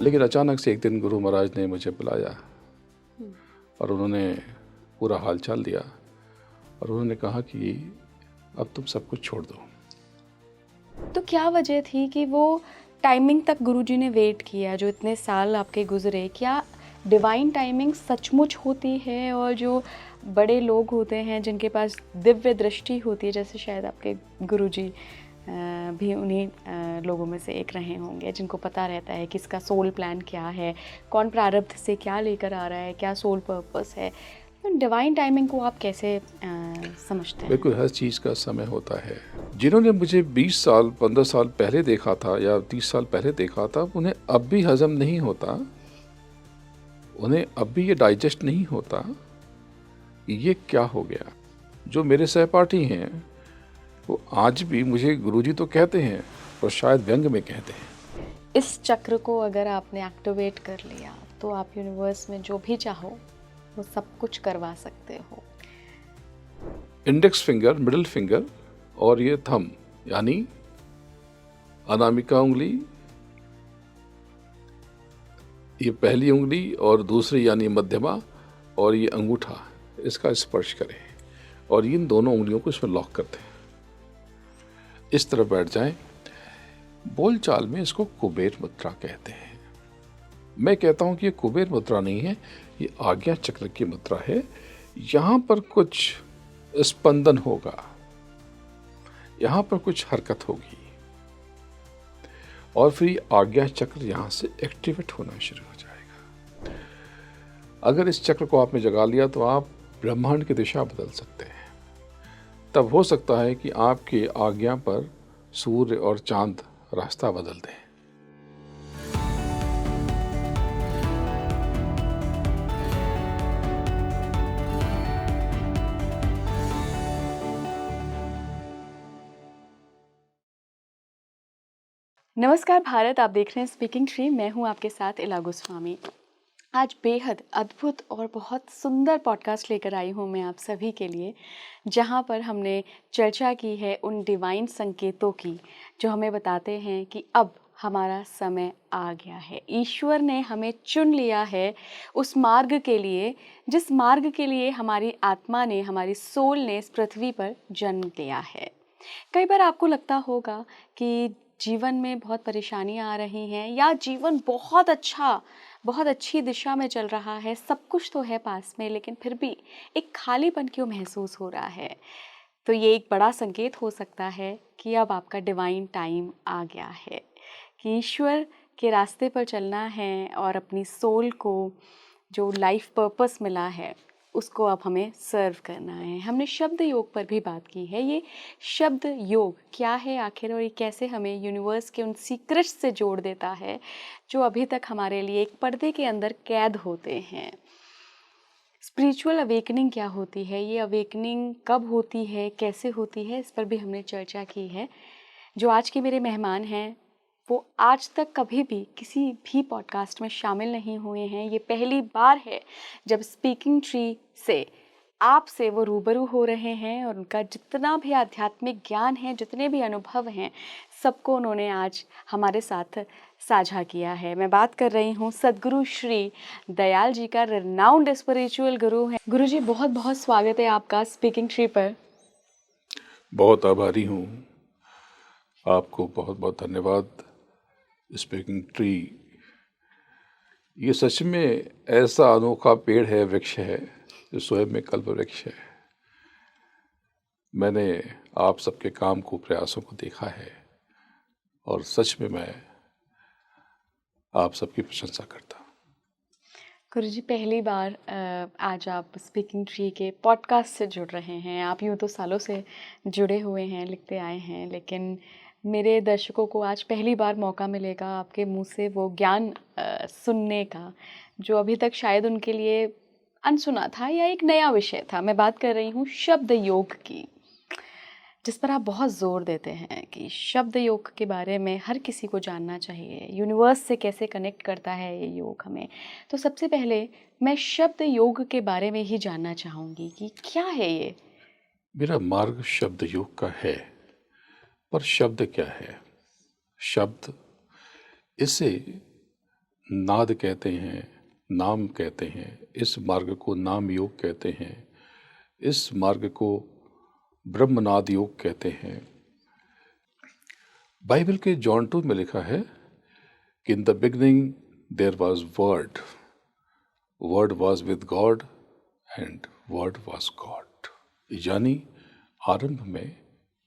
लेकिन अचानक से एक दिन गुरु महाराज ने मुझे बुलाया और उन्होंने पूरा हाल चाल दिया और उन्होंने कहा कि अब तुम सब कुछ छोड़ दो। तो क्या वजह थी कि वो टाइमिंग तक गुरुजी ने वेट किया, जो इतने साल आपके गुजरे? क्या डिवाइन टाइमिंग सचमुच होती है? और जो बड़े लोग होते हैं जिनके पास दिव्य दृष्टि होती है, जैसे शायद आपके गुरुजी भी उन्हीं लोगों में से एक रहे होंगे, जिनको पता रहता है कि इसका सोल प्लान क्या है, कौन प्रारब्ध से क्या लेकर आ रहा है, क्या सोल पर्पस है। तो डिवाइन टाइमिंग को आप कैसे समझते हैं? बिल्कुल, हर चीज़ का समय होता है। जिन्होंने मुझे 20 साल 15 साल पहले देखा था या 30 साल पहले देखा था, उन्हें अब भी हजम नहीं होता, उन्हें अब भी ये डाइजेस्ट नहीं होता कि ये क्या हो गया। जो मेरे सहपाठी हैं वो आज भी मुझे गुरुजी तो कहते हैं और शायद व्यंग में कहते हैं। इस चक्र को अगर आपने एक्टिवेट कर लिया तो आप यूनिवर्स में जो भी चाहो वो सब कुछ करवा सकते हो। इंडेक्स फिंगर, मिडिल फिंगर और ये थंब यानी अनामिका उंगली, ये पहली उंगली और दूसरी यानी मध्यमा और ये अंगूठा, इसका स्पर्श करें और इन दोनों उंगलियों को इसमें लॉक कर दें। इस तरह बैठ जाएं। बोलचाल में इसको कुबेर मुद्रा कहते हैं। मैं कहता हूं कि ये कुबेर मुद्रा नहीं है, ये आज्ञा चक्र की मुद्रा है। यहां पर कुछ स्पंदन होगा, यहां पर कुछ हरकत होगी और फिर आज्ञा चक्र यहां से एक्टिवेट होना शुरू हो जाएगा। अगर इस चक्र को आपने जगा लिया तो आप ब्रह्मांड की दिशा बदल सकते हैं। तब हो सकता है कि आपकी आज्ञा पर सूर्य और चांद रास्ता बदल दें। नमस्कार भारत, आप देख रहे हैं स्पीकिंग ट्री। मैं हूं आपके साथ इला गोस्वामी। आज बेहद अद्भुत और बहुत सुंदर पॉडकास्ट लेकर आई हूं मैं आप सभी के लिए, जहां पर हमने चर्चा की है उन डिवाइन संकेतों की जो हमें बताते हैं कि अब हमारा समय आ गया है। ईश्वर ने हमें चुन लिया है उस मार्ग के लिए, जिस मार्ग के लिए हमारी आत्मा ने, हमारी सोल ने इस पृथ्वी पर जन्म लिया है। कई बार आपको लगता होगा कि जीवन में बहुत परेशानियां आ रही हैं, या जीवन बहुत अच्छी दिशा में चल रहा है, सब कुछ तो है पास में, लेकिन फिर भी एक खालीपन क्यों महसूस हो रहा है। तो ये एक बड़ा संकेत हो सकता है कि अब आपका डिवाइन टाइम आ गया है, कि ईश्वर के रास्ते पर चलना है और अपनी सोल को जो लाइफ पर्पस मिला है उसको अब हमें सर्व करना है। हमने शब्द योग पर भी बात की है। ये शब्द योग क्या है आखिर, और ये कैसे हमें यूनिवर्स के उन सीक्रेट्स से जोड़ देता है जो अभी तक हमारे लिए एक पर्दे के अंदर कैद होते हैं। स्पिरिचुअल अवेकनिंग क्या होती है, ये अवेकनिंग कब होती है, कैसे होती है, इस पर भी हमने चर्चा की है। जो आज के मेरे मेहमान हैं वो आज तक कभी भी किसी भी पॉडकास्ट में शामिल नहीं हुए हैं। ये पहली बार है जब स्पीकिंग ट्री से आपसे वो रूबरू हो रहे हैं, और उनका जितना भी आध्यात्मिक ज्ञान है, जितने भी अनुभव हैं, सबको उन्होंने आज हमारे साथ साझा किया है। मैं बात कर रही हूँ सद्गुरु श्री दयाल जी का, रिनाउंड स्पिरिचुअल गुरु हैं। गुरु जी, बहुत बहुत स्वागत है आपका स्पीकिंग ट्री पर। बहुत आभारी हूँ, आपको बहुत बहुत धन्यवाद। स्पीकिंग ट्री ये सच में ऐसा अनोखा पेड़ है, वृक्ष है, जो स्वयं में कल्प वृक्ष है। मैंने आप सबके काम को, प्रयासों को देखा है और सच में मैं आप सबकी प्रशंसा करता हूँ। गुरु जी, पहली बार आज आप स्पीकिंग ट्री के पॉडकास्ट से जुड़ रहे हैं। आप यूँ तो सालों से जुड़े हुए हैं, लिखते आए हैं, लेकिन मेरे दर्शकों को आज पहली बार मौका मिलेगा आपके मुंह से वो ज्ञान सुनने का जो अभी तक शायद उनके लिए अनसुना था या एक नया विषय था। मैं बात कर रही हूँ शब्द योग की, जिस पर आप बहुत ज़ोर देते हैं कि शब्द योग के बारे में हर किसी को जानना चाहिए। यूनिवर्स से कैसे कनेक्ट करता है ये योग हमें। तो सबसे पहले मैं शब्द योग के बारे में ही जानना चाहूँगी कि क्या है ये। मेरा मार्ग शब्द योग का है, पर शब्द क्या है? शब्द, इसे नाद कहते हैं, नाम कहते हैं, इस मार्ग को नाम योग कहते हैं, इस मार्ग को ब्रह्मनाद योग कहते हैं। बाइबल के जॉन 2 में लिखा है कि in the beginning there was word, word was with God and word was God. यानी आरंभ में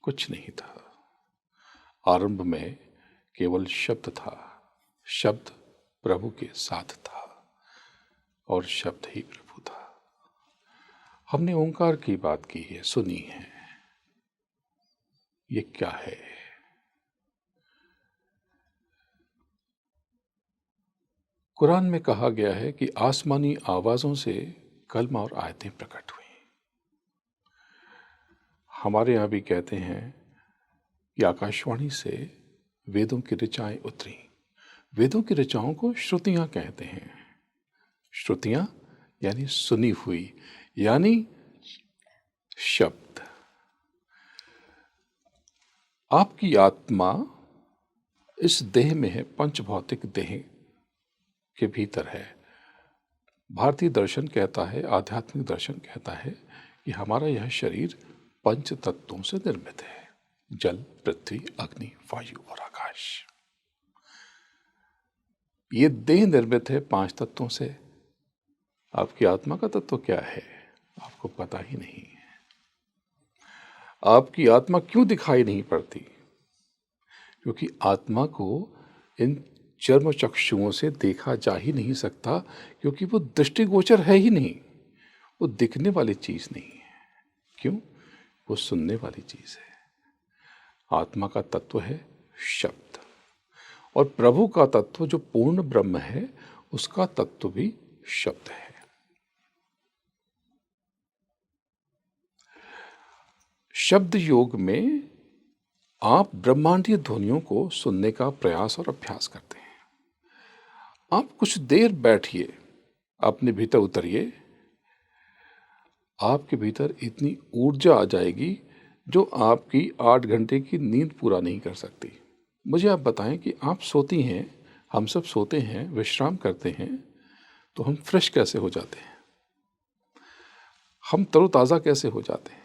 कुछ नहीं था, आरंभ में केवल शब्द था, शब्द प्रभु के साथ था और शब्द ही प्रभु था। हमने ओंकार की बात की है, सुनी है। ये क्या है? कुरान में कहा गया है कि आसमानी आवाजों से कलमा और आयतें प्रकट हुई। हमारे यहाँ भी कहते हैं कि आकाशवाणी से वेदों की ऋचाएं उतरी। वेदों की ऋचाओं को श्रुतियां कहते हैं। श्रुतियां यानी सुनी हुई, यानी शब्द। आपकी आत्मा इस देह में है, पंच भौतिक देह के भीतर है। भारतीय दर्शन कहता है, आध्यात्मिक दर्शन कहता है कि हमारा यह शरीर पंच तत्वों से निर्मित है, जल, पृथ्वी, अग्नि, वायु और आकाश। ये देह निर्मित है 5 तत्वों से। आपकी आत्मा का तत्व क्या है आपको पता ही नहीं है। आपकी आत्मा क्यों दिखाई नहीं पड़ती? क्योंकि आत्मा को इन चर्म चक्षुओं से देखा जा ही नहीं सकता, क्योंकि वो दृष्टिगोचर है ही नहीं, वो दिखने वाली चीज नहीं है। क्यों? वो सुनने वाली चीज है। आत्मा का तत्व है शब्द, और प्रभु का तत्व जो पूर्ण ब्रह्म है, उसका तत्व भी शब्द है। शब्द योग में आप ब्रह्मांडीय ध्वनियों को सुनने का प्रयास और अभ्यास करते हैं। आप कुछ देर बैठिए, अपने भीतर उतरिए, आपके भीतर इतनी ऊर्जा आ जाएगी जो आपकी 8 घंटे की नींद पूरा नहीं कर सकती। मुझे आप बताएं कि आप सोती हैं, हम सब सोते हैं, विश्राम करते हैं, तो हम फ्रेश कैसे हो जाते हैं? हम तरोताज़ा कैसे हो जाते हैं?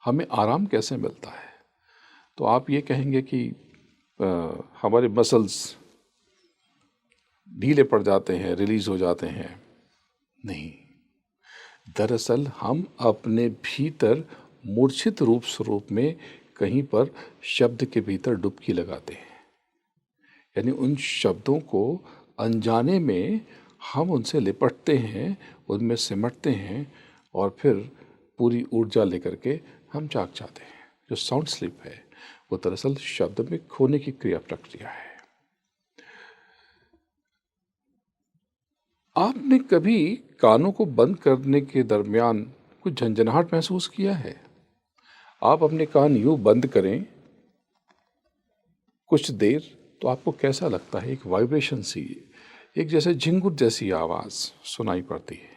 हमें आराम कैसे मिलता है? तो आप ये कहेंगे कि हमारे मसल्स ढीले पड़ जाते हैं, रिलीज हो जाते हैं। नहीं, दरअसल हम अपने भीतर मूर्छित रूप स्वरूप में कहीं पर शब्द के भीतर डुबकी लगाते हैं। यानी उन शब्दों को अनजाने में हम उनसे लिपटते हैं, उनमें सिमटते हैं, और फिर पूरी ऊर्जा लेकर के हम जाग जाते हैं। जो साउंड स्लीप है वो दरअसल शब्द में खोने की क्रिया प्रक्रिया है। आपने कभी कानों को बंद करने के दरमियान कुछ झंझनाहट महसूस किया है? आप अपने कान यूं बंद करें कुछ देर, तो आपको कैसा लगता है? एक वाइब्रेशन सी, एक जैसे झिंगुर जैसी आवाज़ सुनाई पड़ती है।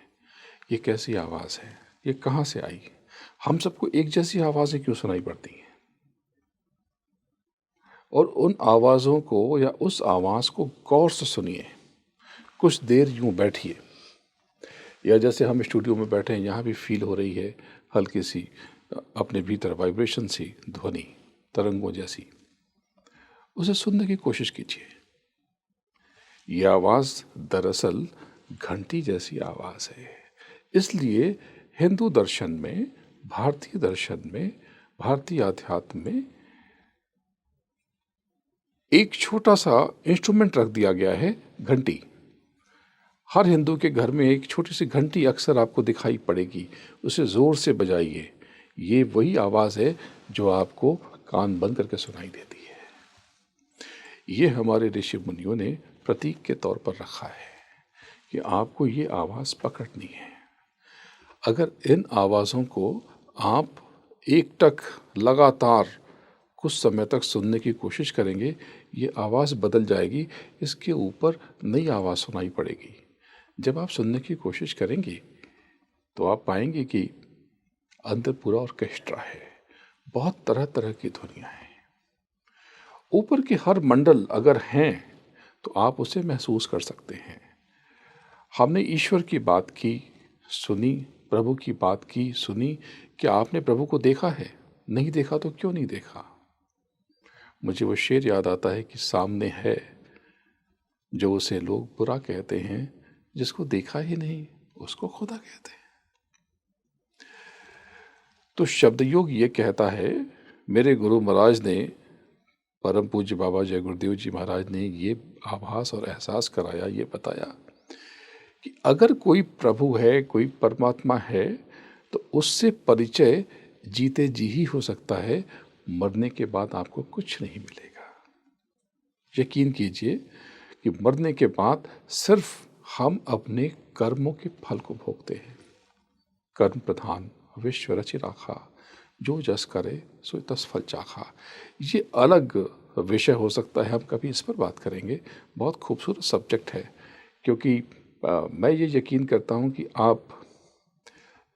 ये कैसी आवाज़ है? ये कहाँ से आई? हम सबको एक जैसी आवाज़ें क्यों सुनाई पड़ती हैं? और उन आवाज़ों को या उस आवाज़ को गौर से सुनिए। कुछ देर यूं बैठिए, या जैसे हम स्टूडियो में बैठे हैं, यहाँ भी फील हो रही है हल्की सी अपने भीतर वाइब्रेशन सी, ध्वनि तरंगों जैसी। उसे सुनने की कोशिश कीजिए। यह आवाज़ दरअसल घंटी जैसी आवाज़ है। इसलिए हिंदू दर्शन में, भारतीय दर्शन में, भारतीय अध्यात्म में एक छोटा सा इंस्ट्रूमेंट रख दिया गया है, घंटी। हर हिंदू के घर में एक छोटी सी घंटी अक्सर आपको दिखाई पड़ेगी। उसे ज़ोर से बजाइए। ये वही आवाज़ है जो आपको कान बंद करके सुनाई देती है। ये हमारे ऋषि मुनियों ने प्रतीक के तौर पर रखा है कि आपको ये आवाज़ पकड़नी है। अगर इन आवाज़ों को आप एकटक लगातार कुछ समय तक सुनने की कोशिश करेंगे, ये आवाज़ बदल जाएगी, इसके ऊपर नई आवाज़ सुनाई पड़ेगी। जब आप सुनने की कोशिश करेंगे तो आप पाएंगे कि अंदर पूरा ऑर्केस्ट्रा है, बहुत तरह तरह की ध्वनियाँ हैं। ऊपर के हर मंडल अगर हैं तो आप उसे महसूस कर सकते हैं। हमने ईश्वर की बात की, सुनी, प्रभु की बात की, सुनी। क्या आपने प्रभु को देखा है? नहीं देखा तो क्यों नहीं देखा? मुझे वो शेर याद आता है कि सामने है जो उसे लोग बुरा कहते हैं, जिसको देखा ही नहीं उसको खुदा कहते हैं। तो शब्द योग ये कहता है, मेरे गुरु महाराज ने, परम पूज्य बाबा जय गुरुदेव जी महाराज ने ये आभास और एहसास कराया, ये बताया कि अगर कोई प्रभु है, कोई परमात्मा है, तो उससे परिचय जीते जी ही हो सकता है, मरने के बाद आपको कुछ नहीं मिलेगा। यकीन कीजिए कि मरने के बाद सिर्फ हम अपने कर्मों के फल को भोगते हैं। कर्म प्रधान विश्व रचि राखा, जो जस करे सो तस फल चाखा। ये अलग विषय हो सकता है, हम कभी इस पर बात करेंगे। बहुत खूबसूरत सब्जेक्ट है, क्योंकि मैं ये यकीन करता हूँ कि आप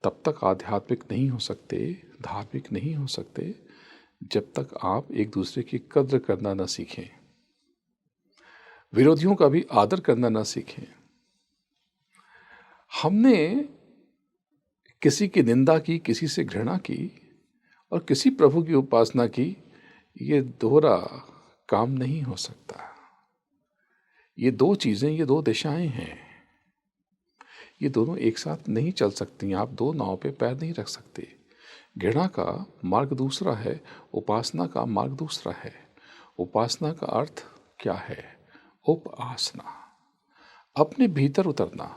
तब तक आध्यात्मिक नहीं हो सकते, धार्मिक नहीं हो सकते, जब तक आप एक दूसरे की कद्र करना न सीखें, विरोधियों का भी आदर करना न सीखें। हमने किसी की निंदा की, किसी से घृणा की और किसी प्रभु की उपासना की, ये दोहरा काम नहीं हो सकता। ये दो चीज़ें, ये दो दिशाएं हैं, ये दोनों एक साथ नहीं चल सकती। आप दो नाव पे पैर नहीं रख सकते। घृणा का मार्ग दूसरा है, उपासना का मार्ग दूसरा है। उपासना का अर्थ क्या है? उपासना, अपने भीतर उतरना,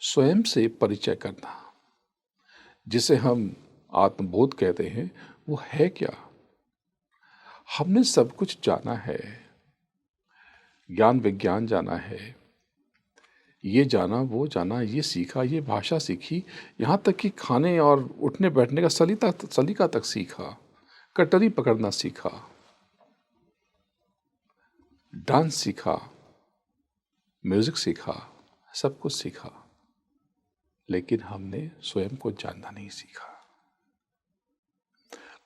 स्वयं से परिचय करना, जिसे हम आत्मबोध कहते हैं। वो है क्या? हमने सब कुछ जाना है, ज्ञान विज्ञान जाना है, ये जाना वो जाना, ये सीखा, ये भाषा सीखी, यहाँ तक कि खाने और उठने बैठने का सलीका तक सीखा, कटोरी पकड़ना सीखा, डांस सीखा, म्यूजिक सीखा, सब कुछ सीखा, लेकिन हमने स्वयं को जानना नहीं सीखा।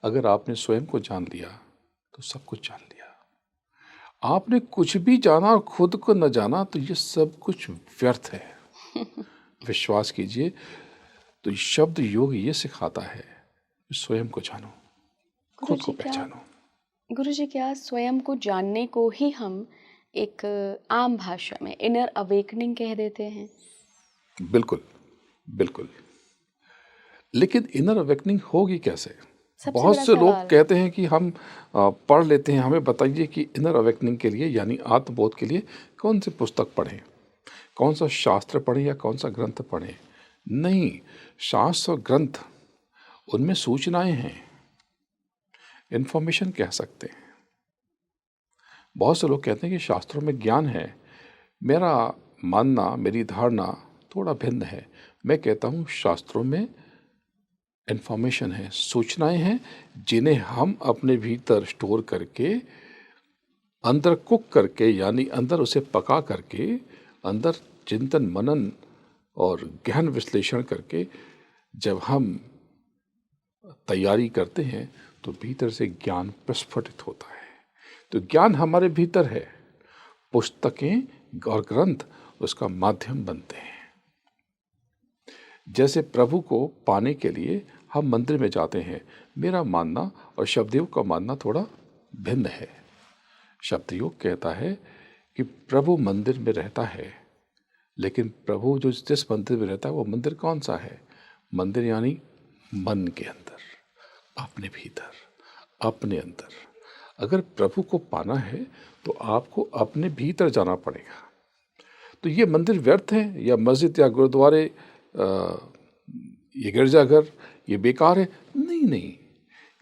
अगर आपने स्वयं को जान लिया तो सब कुछ जान लिया। आपने कुछ भी जाना और खुद को न जाना तो ये सब कुछ व्यर्थ है। विश्वास कीजिए। तो ये शब्द योग ये सिखाता है, स्वयं को जानो, खुद को पहचानो। गुरुजी, क्या स्वयं को जानने को ही हम एक आम भाषा में इनर अवेकनिंग कह देते हैं? बिल्कुल बिल्कुल। लेकिन इनर अवेकनिंग होगी कैसे? बहुत से लोग कहते हैं कि हम पढ़ लेते हैं, हमें बताइए कि इनर अवेकनिंग के लिए यानी आत्मबोध के लिए कौन सी पुस्तक पढ़ें, कौन सा शास्त्र पढ़ें या कौन सा ग्रंथ पढ़ें। नहीं, शास्त्र और ग्रंथ, उनमें सूचनाएं हैं, इन्फॉर्मेशन कह सकते हैं। बहुत से लोग कहते हैं कि शास्त्रों में ज्ञान है। मेरा मानना, मेरी धारणा थोड़ा भिन्न है। मैं कहता हूँ शास्त्रों में इन्फॉर्मेशन है, सूचनाएं हैं, जिन्हें हम अपने भीतर स्टोर करके, अंदर कुक करके, यानी अंदर उसे पका करके, अंदर चिंतन मनन और गहन विश्लेषण करके जब हम तैयारी करते हैं तो भीतर से ज्ञान प्रस्फुटित होता है। तो ज्ञान हमारे भीतर है, पुस्तकें और ग्रंथ उसका माध्यम बनते हैं। जैसे प्रभु को पाने के लिए हम मंदिर में जाते हैं। मेरा मानना और शब्दयोग का मानना थोड़ा भिन्न है। शब्दयोग कहता है कि प्रभु मंदिर में रहता है, लेकिन प्रभु जो जिस मंदिर में रहता है वो मंदिर कौन सा है? मंदिर यानी मन के अंदर, अपने भीतर, अपने अंदर। अगर प्रभु को पाना है तो आपको अपने भीतर जाना पड़ेगा। तो ये मंदिर व्यर्थ है, या मस्जिद या गुरुद्वारे, ये गिरजाघर, ये बेकार है? नहीं नहीं,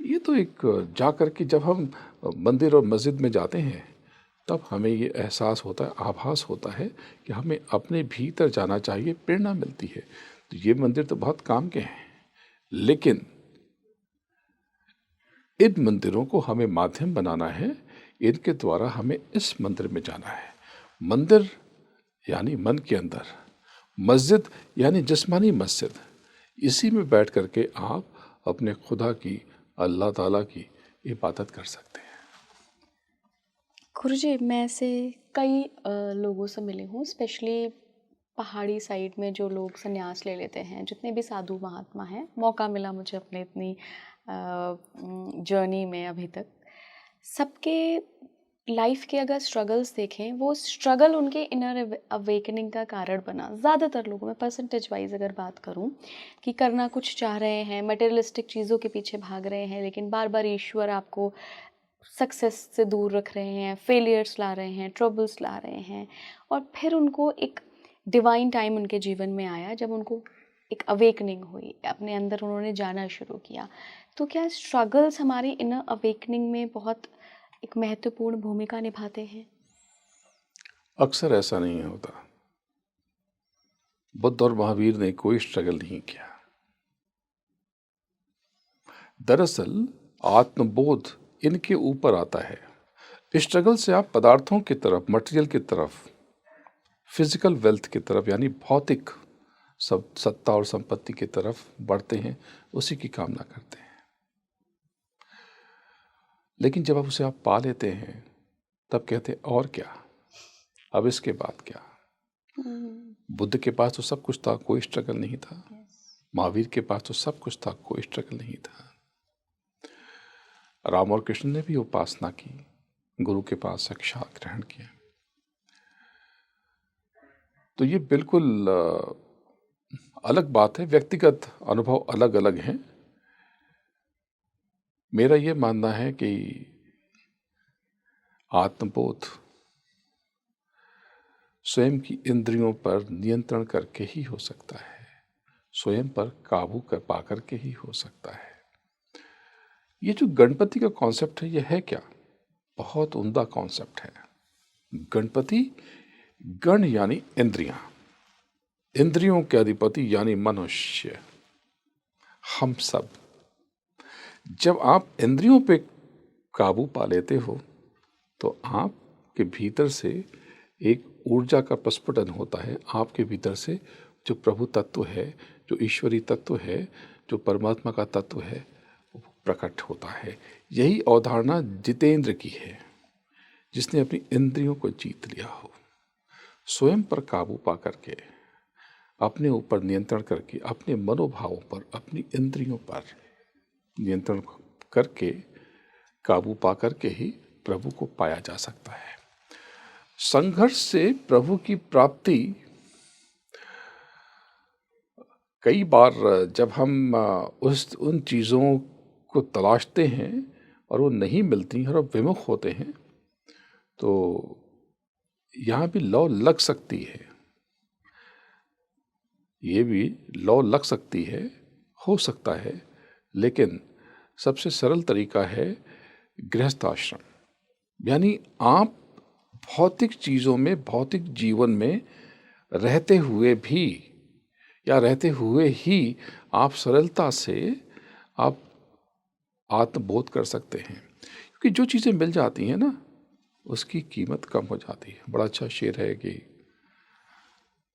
ये तो एक जा कर के जब हम मंदिर और मस्जिद में जाते हैं तब हमें ये एहसास होता है, आभास होता है कि हमें अपने भीतर जाना चाहिए, प्रेरणा मिलती है। तो ये मंदिर तो बहुत काम के हैं, लेकिन इन मंदिरों को हमें माध्यम बनाना है, इनके द्वारा हमें इस मंदिर में जाना है। मंदिर यानी मन के अंदर, मस्जिद यानी जिस्मानी मस्जिद, इसी में बैठ करके आप अपने खुदा की, अल्लाह ताला की इबादत कर सकते हैं। गुरुजी, मैं ऐसे कई लोगों से मिली हूँ, स्पेशली पहाड़ी साइड में जो लोग संन्यास ले लेते हैं, जितने भी साधु महात्मा हैं, मौका मिला मुझे अपने इतनी जर्नी में अभी तक, सबके लाइफ के अगर स्ट्रगल्स देखें, वो स्ट्रगल उनके इनर अवेकनिंग का कारण बना। ज़्यादातर लोगों में परसेंटेज वाइज अगर बात करूं कि करना कुछ चाह रहे हैं, मटेरियलिस्टिक चीज़ों के पीछे भाग रहे हैं, लेकिन बार बार ईश्वर आपको सक्सेस से दूर रख रहे हैं, फेलियर्स ला रहे हैं, ट्रबल्स ला रहे हैं, और फिर उनको एक डिवाइन टाइम उनके जीवन में आया जब उनको एक अवेकनिंग हुई, अपने अंदर उन्होंने जाना शुरू किया। तो क्या स्ट्रगल्स हमारी इनर अवेकनिंग में बहुत एक महत्वपूर्ण भूमिका निभाते हैं? अक्सर ऐसा नहीं होता। बुद्ध और महावीर ने कोई स्ट्रगल नहीं किया। दरअसल आत्मबोध इनके ऊपर आता है। स्ट्रगल से आप पदार्थों की तरफ, मटेरियल की तरफ, फिजिकल वेल्थ की तरफ, यानी भौतिक सब सत्ता और संपत्ति की तरफ बढ़ते हैं, उसी की कामना करते हैं। लेकिन जब उसे आप पा लेते हैं तब कहते हैं और क्या, अब इसके बाद क्या। बुद्ध के पास तो सब कुछ था, कोई स्ट्रगल नहीं था। महावीर के पास तो सब कुछ था, कोई स्ट्रगल नहीं था। राम और कृष्ण ने भी उपासना की, गुरु के पास शिक्षा ग्रहण किया। तो ये बिल्कुल अलग बात है, व्यक्तिगत अनुभव अलग अलग हैं। मेरा ये मानना है कि आत्मबोध स्वयं की इंद्रियों पर नियंत्रण करके ही हो सकता है, स्वयं पर काबू कर पा करके ही हो सकता है। ये जो गणपति का कॉन्सेप्ट है, ये है क्या? बहुत उम्दा कॉन्सेप्ट है। गणपति, गण यानी इंद्रियां, इंद्रियों के अधिपति यानी मनुष्य, हम सब। जब आप इंद्रियों पे काबू पा लेते हो तो आपके भीतर से एक ऊर्जा का प्रस्फुटन होता है। आपके भीतर से जो प्रभु तत्व है, जो ईश्वरी तत्व है, जो परमात्मा का तत्व है, वो प्रकट होता है। यही अवधारणा जितेंद्र की है, जिसने अपनी इंद्रियों को जीत लिया हो, स्वयं पर काबू पा करके, अपने ऊपर नियंत्रण करके, अपने मनोभावों पर, अपनी इंद्रियों पर नियंत्रण करके, काबू पा करके ही प्रभु को पाया जा सकता है। संघर्ष से प्रभु की प्राप्ति, कई बार जब हम उन चीज़ों को तलाशते हैं और वो नहीं मिलती और विमुख होते हैं, तो यहाँ भी लौ लग सकती है, ये भी लौ लग सकती है, हो सकता है। लेकिन सबसे सरल तरीका है गृहस्थ आश्रम, यानी आप भौतिक चीज़ों में, भौतिक जीवन में रहते हुए भी, या रहते हुए ही आप सरलता से आप आत्मबोध कर सकते हैं। क्योंकि जो चीज़ें मिल जाती हैं ना, उसकी कीमत कम हो जाती है। बड़ा अच्छा शेर है कि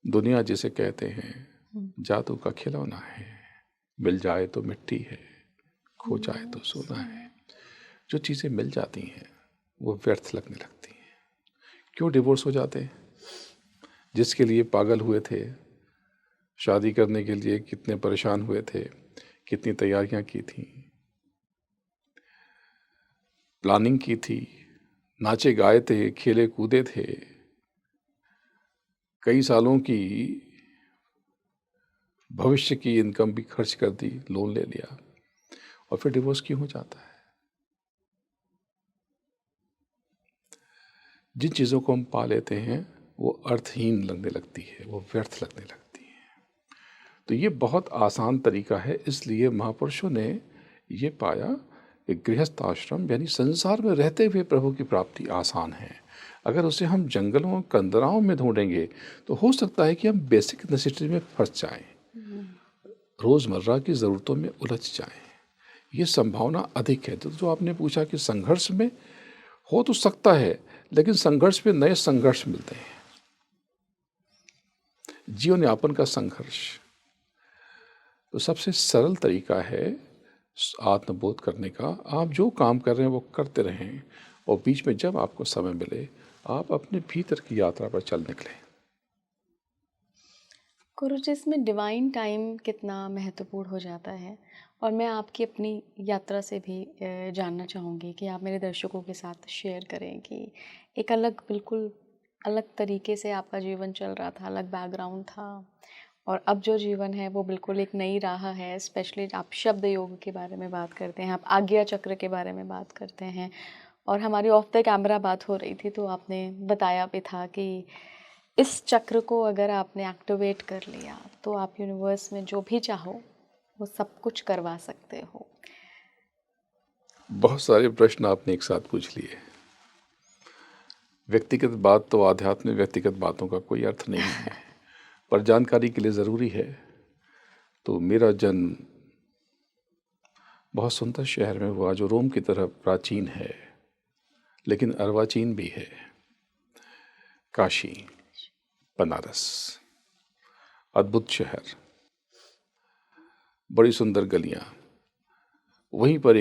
दुनिया जिसे कहते हैं जादू का खिलौना है, मिल जाए तो मिट्टी है, खो जाए तो सोना है। जो चीज़ें मिल जाती हैं वो व्यर्थ लगने लगती हैं। क्यों डिवोर्स हो जाते हैं? जिसके लिए पागल हुए थे, शादी करने के लिए कितने परेशान हुए थे, कितनी तैयारियां की थी, प्लानिंग की थी, नाचे गाए थे, खेले कूदे थे, कई सालों की भविष्य की इनकम भी खर्च कर दी, लोन ले लिया, और फिर डिवोर्स क्यों हो जाता है? जिन चीज़ों को हम पा लेते हैं वो अर्थहीन लगने लगती है, वो व्यर्थ लगने लगती है। तो ये बहुत आसान तरीका है। इसलिए महापुरुषों ने ये पाया कि गृहस्थ आश्रम यानी संसार में रहते हुए प्रभु की प्राप्ति आसान है। अगर उसे हम जंगलों, कंदराओं में ढूंढेंगे तो हो सकता है कि हम बेसिक नेसेसिटी में फंस जाएं, रोज़मर्रा की ज़रूरतों में उलझ जाएं। ये संभावना अधिक है। तो जो आपने पूछा कि संघर्ष में हो तो सकता है, लेकिन संघर्ष में नए संघर्ष मिलते हैं। जीवन यापन का संघर्ष, तो सबसे सरल तरीका है आत्मबोध करने का। आप जो काम कर रहे हैं वो करते रहें, और बीच में जब आपको समय मिले आप अपने भीतर की यात्रा पर चल निकलें। गुरुजी, इसमें डिवाइन टाइम कितना महत्वपूर्ण हो जाता है, और मैं आपकी अपनी यात्रा से भी जानना चाहूँगी कि आप मेरे दर्शकों के साथ शेयर करें कि एक बिल्कुल अलग तरीके से आपका जीवन चल रहा था, अलग बैकग्राउंड था, और अब जो जीवन है वो बिल्कुल एक नई राह है। स्पेशली आप शब्द योग के बारे में बात करते हैं, आप आज्ञा चक्र के बारे में बात करते हैं, और हमारी ऑफ द कैमरा बात हो रही थी तो आपने बताया भी था कि इस चक्र को अगर आपने एक्टिवेट कर लिया तो आप यूनिवर्स में जो भी चाहो वो सब कुछ करवा सकते हो। बहुत सारे प्रश्न आपने एक साथ पूछ लिए। व्यक्तिगत बात तो आध्यात्म में व्यक्तिगत बातों का कोई अर्थ नहीं है, पर जानकारी के लिए ज़रूरी है। तो मेरा जन्म बहुत सुंदर शहर में हुआ जो रोम की तरह प्राचीन है लेकिन अर्वाचीन भी है। काशी, बनारस, अद्भुत शहर, बड़ी सुंदर गलियां। वहीं पर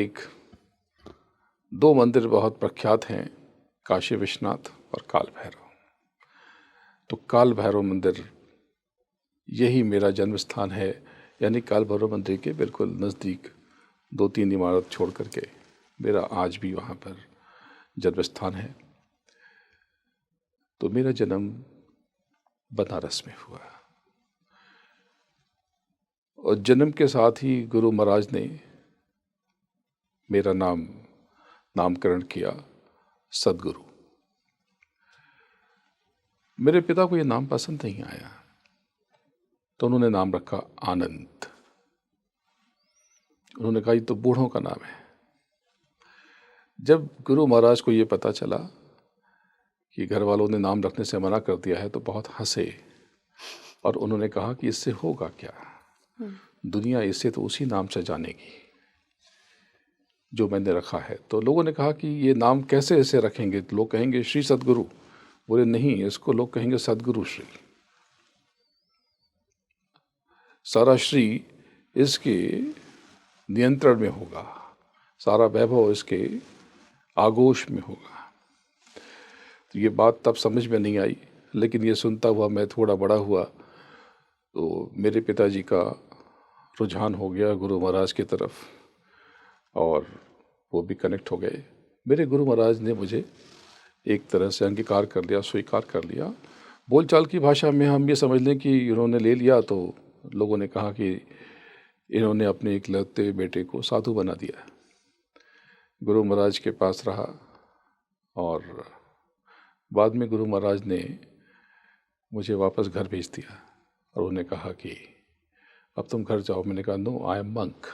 दो मंदिर बहुत प्रख्यात हैं, काशी विश्वनाथ और काल भैरव। तो काल भैरव मंदिर यही मेरा जन्म स्थान है, यानी काल भैरव मंदिर के बिल्कुल नज़दीक 2-3 इमारत छोड़ करके मेरा आज भी वहाँ पर जन्म स्थान है। तो मेरा जन्म बनारस में हुआ और जन्म के साथ ही गुरु महाराज ने मेरा नामकरण किया सदगुरु। मेरे पिता को ये नाम पसंद नहीं आया तो उन्होंने नाम रखा आनंद। उन्होंने कहा ये तो बूढ़ों का नाम है। जब गुरु महाराज को ये पता चला कि घर वालों ने नाम रखने से मना कर दिया है तो बहुत हंसे और उन्होंने कहा कि इससे होगा क्या, दुनिया इससे तो उसी नाम से जानेगी जो मैंने रखा है। तो लोगों ने कहा कि ये नाम कैसे ऐसे रखेंगे, तो लोग कहेंगे श्री सदगुरु। बोले नहीं, इसको लोग कहेंगे सदगुरु श्री। सारा श्री इसके नियंत्रण में होगा, सारा वैभव इसके आगोश में होगा। तो ये बात तब समझ में नहीं आई, लेकिन ये सुनता हुआ मैं थोड़ा बड़ा हुआ तो मेरे पिताजी का रुझान हो गया गुरु महाराज की तरफ और वो भी कनेक्ट हो गए। मेरे गुरु महाराज ने मुझे एक तरह से अंगीकार कर लिया, स्वीकार कर लिया। बोलचाल की भाषा में हम ये समझ लें कि इन्होंने ले लिया तो लोगों ने कहा कि इन्होंने अपने इकलौते बेटे को साधु बना दिया। गुरु महाराज के पास रहा और बाद में गुरु महाराज ने मुझे वापस घर भेज दिया और उन्होंने कहा कि अब तुम घर जाओ। मैंने कहा नो, आई एम मंक।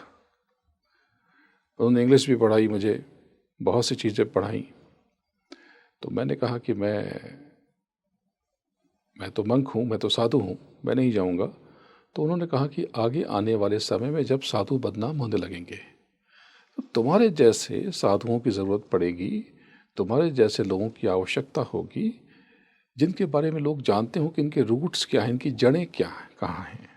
उन्होंने इंग्लिश भी पढ़ाई, मुझे बहुत सी चीज़ें पढ़ाई। तो मैंने कहा कि मैं तो मंक हूँ, मैं तो साधु हूँ, मैं नहीं जाऊँगा। तो उन्होंने कहा कि आगे आने वाले समय में जब साधु बदनाम होने लगेंगे तो तुम्हारे जैसे साधुओं की ज़रूरत पड़ेगी, तुम्हारे जैसे लोगों की आवश्यकता होगी जिनके बारे में लोग जानते हो कि इनके रूट्स क्या हैं, इनकी जड़ें क्या हैं, कहाँ हैं,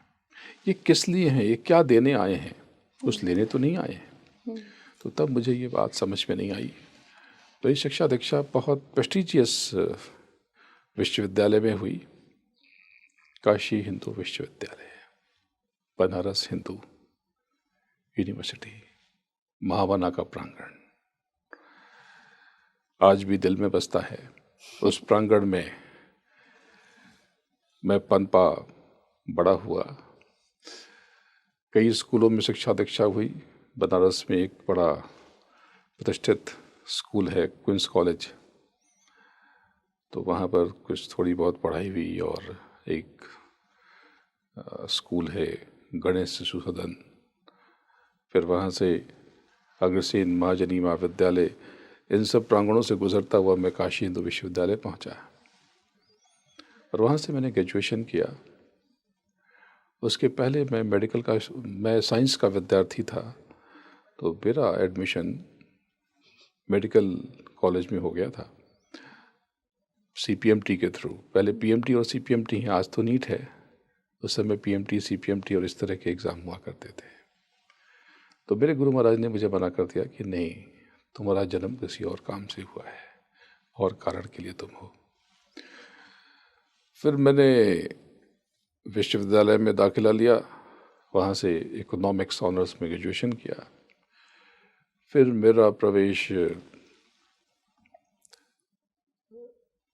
ये किस लिए हैं, ये क्या देने आए हैं, कुछ लेने तो नहीं आए हैं। तो तब मुझे ये बात समझ में नहीं आई। तो ये शिक्षा दीक्षा बहुत प्रेस्टिजियस विश्वविद्यालय में हुई, काशी हिंदू विश्वविद्यालय, बनारस हिंदू यूनिवर्सिटी, महावना का प्रांगण आज भी दिल में बसता है। उस प्रांगण में मैं पनपा, बड़ा हुआ। कई स्कूलों में शिक्षा दीक्षा हुई। बनारस में एक बड़ा प्रतिष्ठित स्कूल है क्वींस कॉलेज, तो वहाँ पर कुछ थोड़ी बहुत पढ़ाई हुई। और एक स्कूल है गणेश शिशु सदन, फिर वहाँ से अग्रसेन महाजनी महाविद्यालय, इन सब प्रांगणों से गुजरता हुआ मैं काशी हिंदू विश्वविद्यालय पहुँचा और वहाँ से मैंने ग्रेजुएशन किया। उसके पहले मैं साइंस का विद्यार्थी था, तो मेरा एडमिशन मेडिकल कॉलेज में हो गया था CPMT के थ्रू। पहले PMT और CPMT हैं, आज तो नीट है। उस समय PMT, CPMT और इस तरह के एग्ज़ाम हुआ करते थे। तो मेरे गुरु महाराज ने मुझे मना कर दिया कि नहीं, तुम्हारा जन्म किसी और काम से हुआ है। और कारण के लिए तुम हो। फिर मैंने विश्वविद्यालय में दाखिला लिया, वहाँ से इकोनॉमिक्स ऑनर्स में ग्रेजुएशन किया। फिर मेरा प्रवेश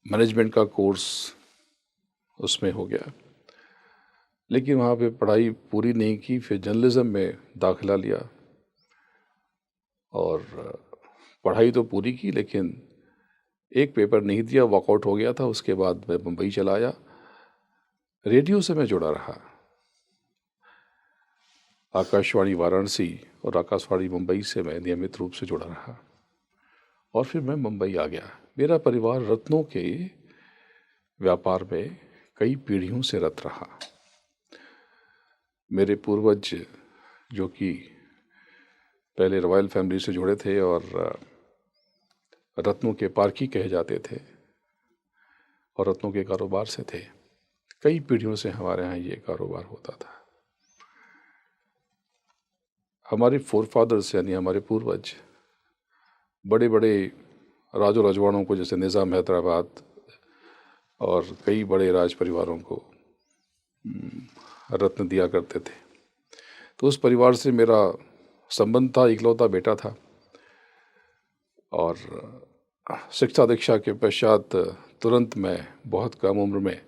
मैनेजमेंट का कोर्स उसमें हो गया, लेकिन वहाँ पे पढ़ाई पूरी नहीं की। फिर जर्नलिज्म में दाखिला लिया और पढ़ाई तो पूरी की, लेकिन एक पेपर नहीं दिया, वॉकआउट हो गया था। उसके बाद मैं मुंबई चला आया। रेडियो से मैं जुड़ा रहा, आकाशवाणी वाराणसी और आकाशवाणी मुंबई से मैं नियमित रूप से जुड़ा रहा। और फिर मैं मुंबई आ गया। मेरा परिवार रत्नों के व्यापार में कई पीढ़ियों से रत रहा। मेरे पूर्वज जो कि पहले रॉयल फैमिली से जुड़े थे और रत्नों के पारखी कहे जाते थे और रत्नों के कारोबार से थे, कई पीढ़ियों से हमारे यहाँ ये कारोबार होता था। हमारे फोरफादर्स यानी हमारे पूर्वज बड़े बड़े राजो रजवाड़ों को, जैसे निज़ाम हैदराबाद और कई बड़े राज परिवारों को रत्न दिया करते थे। तो उस परिवार से मेरा संबंध था, इकलौता बेटा था। और शिक्षा दीक्षा के पश्चात तुरंत मैं बहुत कम उम्र में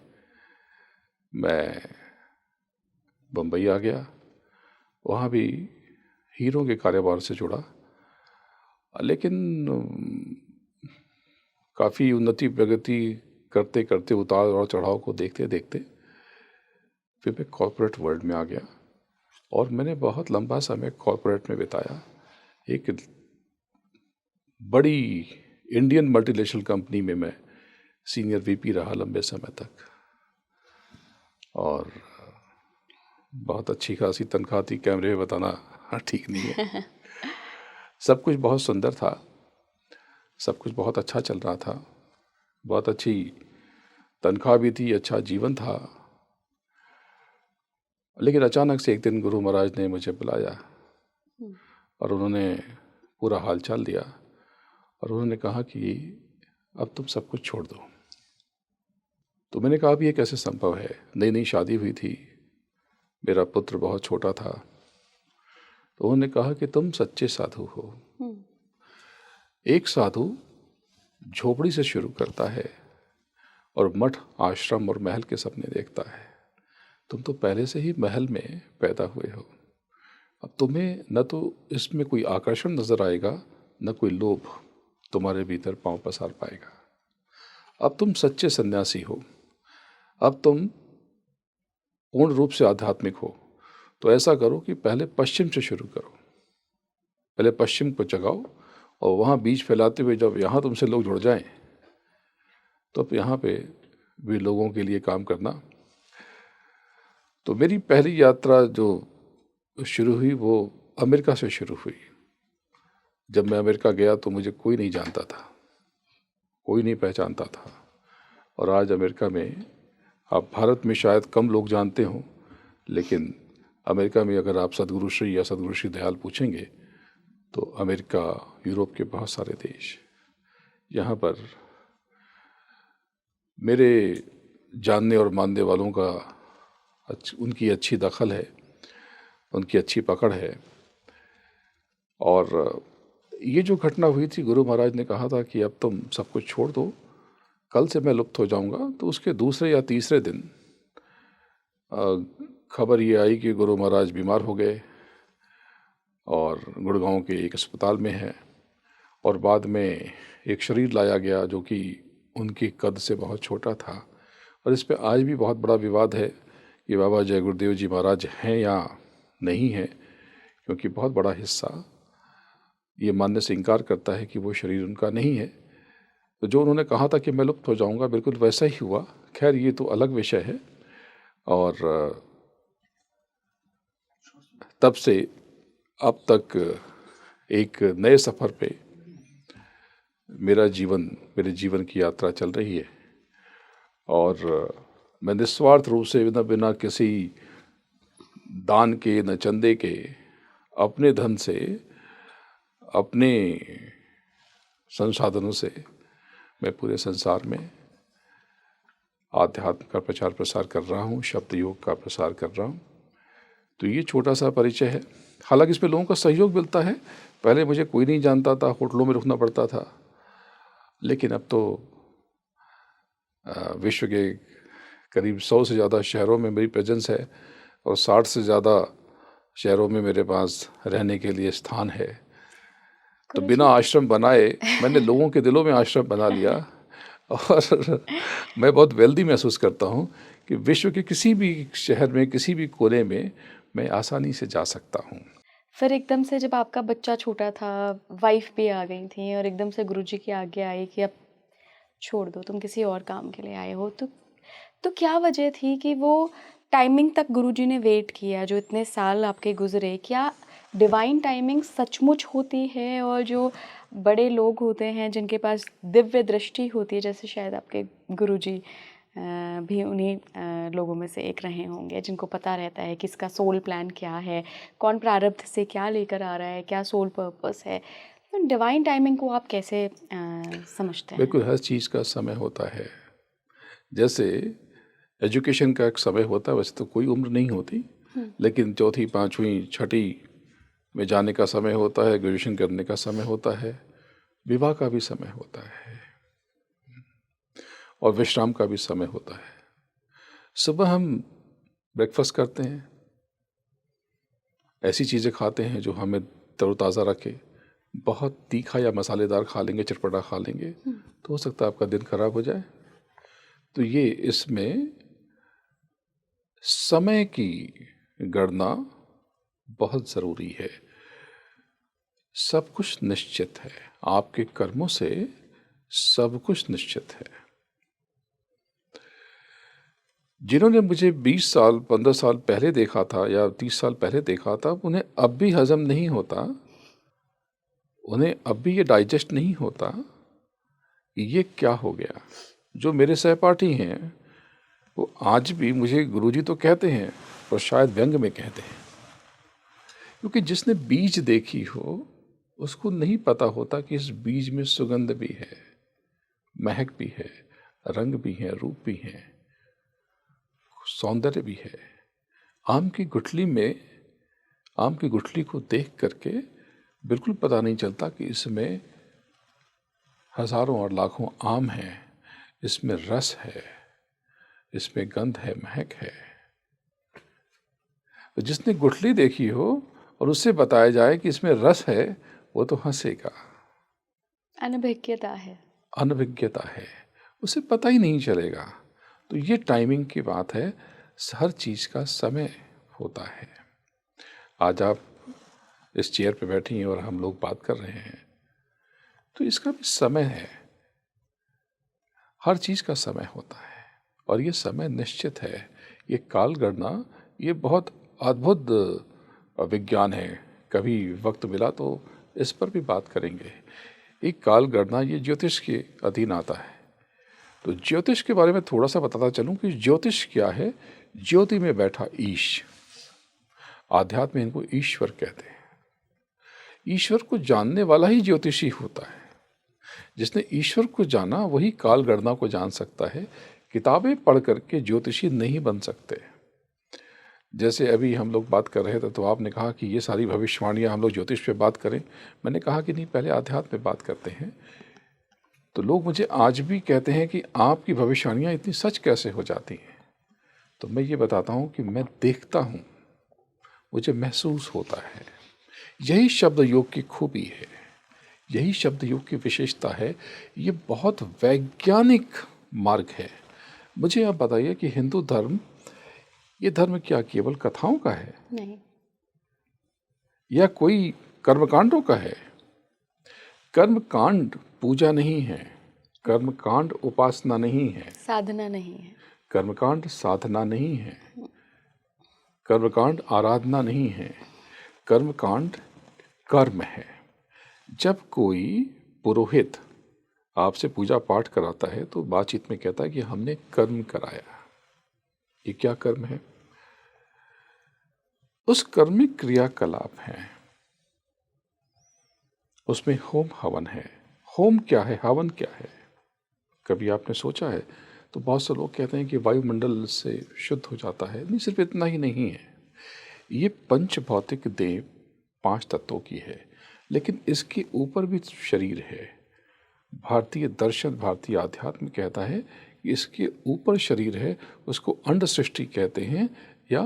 मैं बम्बई आ गया। वहाँ भी हीरो के कारोबार से जुड़ा, लेकिन काफ़ी उन्नति प्रगति करते करते उतार और चढ़ाव को देखते देखते फिर मैं कॉर्पोरेट वर्ल्ड में आ गया और मैंने बहुत लंबा समय कॉर्पोरेट में बिताया। एक बड़ी इंडियन मल्टीनेशनल कंपनी में मैं सीनियर वीपी रहा लंबे समय तक और बहुत अच्छी खासी तनख्वाह थी। कैमरे में बताना ठीक नहीं है। सब कुछ बहुत सुंदर था, सब कुछ बहुत अच्छा चल रहा था, बहुत अच्छी तनख्वाह भी थी, अच्छा जीवन था। लेकिन अचानक से एक दिन गुरु महाराज ने मुझे बुलाया और उन्होंने पूरा हाल चाल दिया और उन्होंने कहा कि अब तुम सब कुछ छोड़ दो। तो मैंने कहा भी ये कैसे संभव है? नई नई शादी हुई थी, मेरा पुत्र बहुत छोटा था। तो उन्होंने कहा कि तुम सच्चे साधु हो। एक साधु झोपड़ी से शुरू करता है और मठ, आश्रम और महल के सपने देखता है। तुम तो पहले से ही महल में पैदा हुए हो। अब तुम्हें न तो इसमें कोई आकर्षण नजर आएगा, न कोई लोभ तुम्हारे भीतर पांव पसार पाएगा। अब तुम सच्चे सन्यासी हो, अब तुम पूर्ण रूप से आध्यात्मिक हो। तो ऐसा करो कि पहले पश्चिम से शुरू करो, पहले पश्चिम को जगाओ और वहाँ बीज फैलाते हुए जब यहाँ तुमसे लोग जुड़ जाएं तो अब यहाँ पे भी लोगों के लिए काम करना। तो मेरी पहली यात्रा जो शुरू हुई वो अमेरिका से शुरू हुई। जब मैं अमेरिका गया तो मुझे कोई नहीं जानता था, कोई नहीं पहचानता था। और आज अमेरिका में, आप भारत में शायद कम लोग जानते हों, लेकिन अमेरिका में अगर आप सदगुरु श्री या सदगुरु श्री दयाल पूछेंगे तो अमेरिका, यूरोप के बहुत सारे देश, यहाँ पर मेरे जानने और मानने वालों का उनकी अच्छी दखल है, उनकी अच्छी पकड़ है। और ये जो घटना हुई थी, गुरु महाराज ने कहा था कि अब तुम सब कुछ छोड़ दो, कल से मैं लुप्त हो जाऊंगा। तो उसके दूसरे या तीसरे दिन खबर ये आई कि गुरु महाराज बीमार हो गए और गुड़गांव के एक अस्पताल में है। और बाद में एक शरीर लाया गया जो कि उनके कद से बहुत छोटा था। और इस पे आज भी बहुत बड़ा विवाद है कि बाबा जय गुरुदेव जी महाराज हैं या नहीं हैं, क्योंकि बहुत बड़ा हिस्सा ये मानने से इनकार करता है कि वो शरीर उनका नहीं है। तो जो उन्होंने कहा था कि मैं लुप्त हो जाऊंगा, बिल्कुल वैसा ही हुआ। खैर, ये तो अलग विषय है। और तब से अब तक एक नए सफ़र पे मेरे जीवन की यात्रा चल रही है। और मैं निस्वार्थ रूप से, बिना किसी दान के, न चंदे के, अपने धन से, अपने संसाधनों से मैं पूरे संसार में आध्यात्म का प्रचार प्रसार कर रहा हूँ, शब्द योग का प्रसार कर रहा हूँ। तो ये छोटा सा परिचय है। हालांकि इसमें लोगों का सहयोग मिलता है। पहले मुझे कोई नहीं जानता था, होटलों में रुकना पड़ता था, लेकिन अब तो विश्व के करीब 100 से ज़्यादा शहरों में मेरी प्रेजेंस है और 60 से ज़्यादा शहरों में मेरे पास रहने के लिए स्थान है। तो बिना आश्रम बनाए मैंने लोगों के दिलों में आश्रम बना लिया और मैं बहुत वेल्दी महसूस करता हूँ कि विश्व के किसी भी शहर में, किसी भी कोने में मैं आसानी से जा सकता हूँ। फिर एकदम से जब आपका बच्चा छोटा था, वाइफ भी आ गई थी और एकदम से गुरुजी की आज्ञा आई कि अब छोड़ दो, तुम किसी और काम के लिए आए हो, तो क्या वजह थी कि वो टाइमिंग तक गुरुजी ने वेट किया? जो इतने साल आपके गुजरे, क्या डिवाइन टाइमिंग सचमुच होती है? और जो बड़े लोग होते हैं जिनके पास दिव्य दृष्टि होती है, जैसे शायद आपके गुरुजी भी उन्हीं लोगों में से एक रहे होंगे जिनको पता रहता है कि इसका सोल प्लान क्या है, कौन प्रारब्ध से क्या लेकर आ रहा है, क्या सोल पर्पस है। तो डिवाइन टाइमिंग को आप कैसे समझते हैं? बिल्कुल, हर चीज़ का समय होता है। जैसे एजुकेशन का एक समय होता है, वैसे तो कोई उम्र नहीं होती, लेकिन चौथी, पाँचवीं, छठी में जाने का समय होता है, ग्रेजुएशन करने का समय होता है, विवाह का भी समय होता है और विश्राम का भी समय होता है। सुबह हम ब्रेकफास्ट करते हैं, ऐसी चीज़ें खाते हैं जो हमें तरोताज़ा रखे। बहुत तीखा या मसालेदार खा लेंगे, चटपटा खा लेंगे, तो हो सकता है आपका दिन खराब हो जाए। तो ये इसमें समय की गणना बहुत ज़रूरी है। सब कुछ निश्चित है, आपके कर्मों से सब कुछ निश्चित है। जिन्होंने मुझे 20 साल, 15 साल पहले देखा था या 30 साल पहले देखा था, उन्हें अब भी हजम नहीं होता, उन्हें अब भी ये डाइजेस्ट नहीं होता कि ये क्या हो गया। जो मेरे सहपाठी हैं वो आज भी मुझे गुरुजी तो कहते हैं और शायद व्यंग में कहते हैं, क्योंकि जिसने बीज देखी हो उसको नहीं पता होता कि इस बीज में सुगंध भी है, महक भी है, रंग भी है, रूप भी है, सौंदर्य भी है। आम की गुठली को देख करके बिल्कुल पता नहीं चलता कि इसमें हजारों और लाखों आम हैं, इसमें रस है, इसमें गंध है, महक है। तो जिसने गुठली देखी हो और उससे बताया जाए कि इसमें रस है, वो तो हंसेगा। अनभिज्ञता है, अनभिज्ञता है, उसे पता ही नहीं चलेगा। तो ये टाइमिंग की बात है, हर चीज़ का समय होता है। आज आप इस चेयर पे बैठी हैं और हम लोग बात कर रहे हैं, तो इसका भी समय है। हर चीज़ का समय होता है और ये समय निश्चित है। ये काल गणना, ये बहुत अद्भुत विज्ञान है। कभी वक्त मिला तो इस पर भी बात करेंगे। एक काल गणना, ये ज्योतिष के अधीन आता है। तो ज्योतिष के बारे में थोड़ा सा बताता चलूं कि ज्योतिष क्या है। ज्योति में बैठा ईश, आध्यात्म में इनको ईश्वर कहते हैं। ईश्वर को जानने वाला ही ज्योतिषी होता है। जिसने ईश्वर को जाना वही काल गणना को जान सकता है। किताबें पढ़ करके ज्योतिषी नहीं बन सकते। जैसे अभी हम लोग बात कर रहे थे तो आपने कहा कि ये सारी भविष्यवाणियां हम लोग ज्योतिष पे बात करें। मैंने कहा कि नहीं, पहले आध्यात्म पे बात करते हैं। तो लोग मुझे आज भी कहते हैं कि आपकी भविष्यवाणियां इतनी सच कैसे हो जाती हैं। तो मैं ये बताता हूँ कि मैं देखता हूँ, मुझे महसूस होता है। यही शब्द योग की खूबी है, यही शब्द योग की विशेषता है। ये बहुत वैज्ञानिक मार्ग है। मुझे आप बताइए कि हिंदू धर्म, ये धर्म क्या केवल कथाओं का है? नहीं। या कोई कर्मकांडों का है? कर्मकांड पूजा नहीं है, कर्मकांड उपासना नहीं है, साधना नहीं है, कर्मकांड साधना नहीं है, कर्मकांड आराधना नहीं है, कर्मकांड कर्म है। जब कोई पुरोहित आपसे पूजा पाठ कराता है तो बातचीत में कहता है कि हमने कर्म कराया। ये क्या कर्म है? उस कर्मिक क्रियाकलाप है, उसमें होम हवन है। होम क्या है, हवन क्या है? कभी आपने सोचा है? तो बहुत से लोग कहते हैं कि वायुमंडल से शुद्ध हो जाता है। नहीं, सिर्फ इतना ही नहीं है। ये पंच भौतिक देह 5 तत्वों की है, लेकिन इसके ऊपर भी शरीर है। भारतीय दर्शन, भारतीय आध्यात्म कहता है कि इसके ऊपर शरीर है, उसको अंड सृष्टि कहते हैं या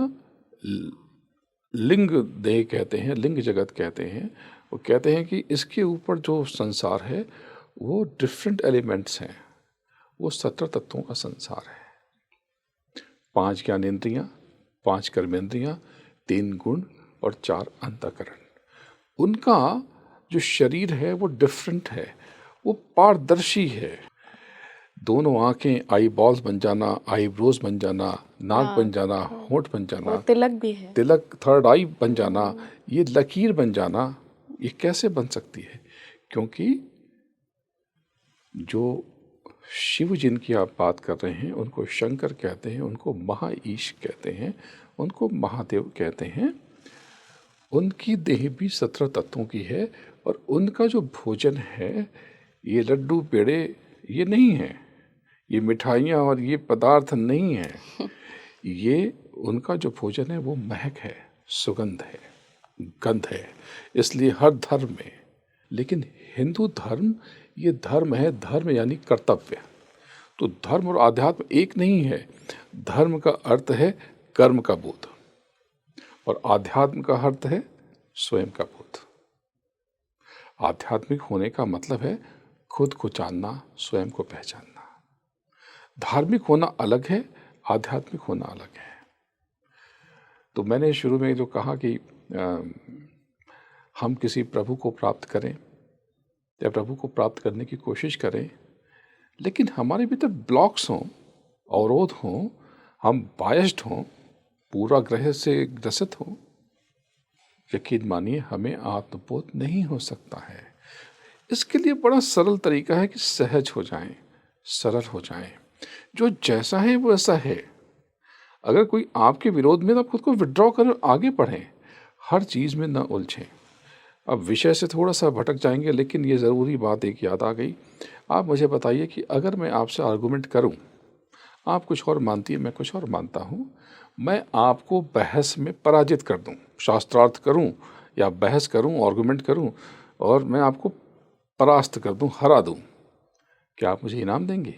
लिंग देह कहते हैं, लिंग जगत कहते हैं। वो कहते हैं कि इसके ऊपर जो संसार है वो डिफरेंट एलिमेंट्स हैं, वो 17 तत्वों का संसार है। 5 ज्ञानेंद्रियां, 5 कर्मेंद्रियां, 3 गुण और 4 अंतःकरण। उनका जो शरीर है वो डिफरेंट है, वो पारदर्शी है। दोनों आंखें आई बॉल्स बन जाना, आईब्रोज बन जाना, नाक बन जाना, होंठ बन जाना, और तिलक भी है, तिलक, थर्ड आई बन जाना, ये लकीर बन जाना, ये कैसे बन सकती है? क्योंकि जो शिव जिनकी आप बात कर रहे हैं उनको शंकर कहते हैं, उनको महाईश कहते हैं, उनको महादेव कहते हैं। उनकी देह भी 17 तत्वों की है और उनका जो भोजन है ये लड्डू पेड़े ये नहीं है, ये मिठाइयाँ और ये पदार्थ नहीं है। ये उनका जो भोजन है वो महक है, सुगंध है, गंध है। इसलिए हर धर्म में, लेकिन हिंदू धर्म ये धर्म है, धर्म यानी कर्तव्य। तो धर्म और आध्यात्म एक नहीं है। धर्म का अर्थ है कर्म का बोध और आध्यात्म का अर्थ है स्वयं का बोध। आध्यात्मिक होने का मतलब है खुद को जानना, स्वयं को पहचानना। धार्मिक होना अलग है, आध्यात्मिक होना अलग है। तो मैंने शुरू में जो कहा कि हम किसी प्रभु को प्राप्त करें या प्रभु को प्राप्त करने की कोशिश करें, लेकिन हमारे भीतर ब्लॉक्स हों, अवरोध हों, हम बायस्ड हों, पूरा ग्रह से ग्रसित हों, यकीन मानिए हमें आत्मबोध नहीं हो सकता है। इसके लिए बड़ा सरल तरीका है कि सहज हो जाएं, सरल हो जाएं। जो जैसा है वो ऐसा है। अगर कोई आपके विरोध में, तो आप खुद को विड्रॉ करें, आगे बढ़ें, हर चीज़ में न उलझें। अब विषय से थोड़ा सा भटक जाएंगे, लेकिन ये ज़रूरी बात एक याद आ गई। आप मुझे बताइए कि अगर मैं आपसे आर्गूमेंट करूं, आप कुछ और मानती है, मैं कुछ और मानता हूं, मैं आपको बहस में पराजित कर दूं, शास्त्रार्थ करूं या बहस करूं, आर्गूमेंट करूं और मैं आपको परास्त कर दूं, हरा दूं, क्या आप मुझे इनाम देंगी?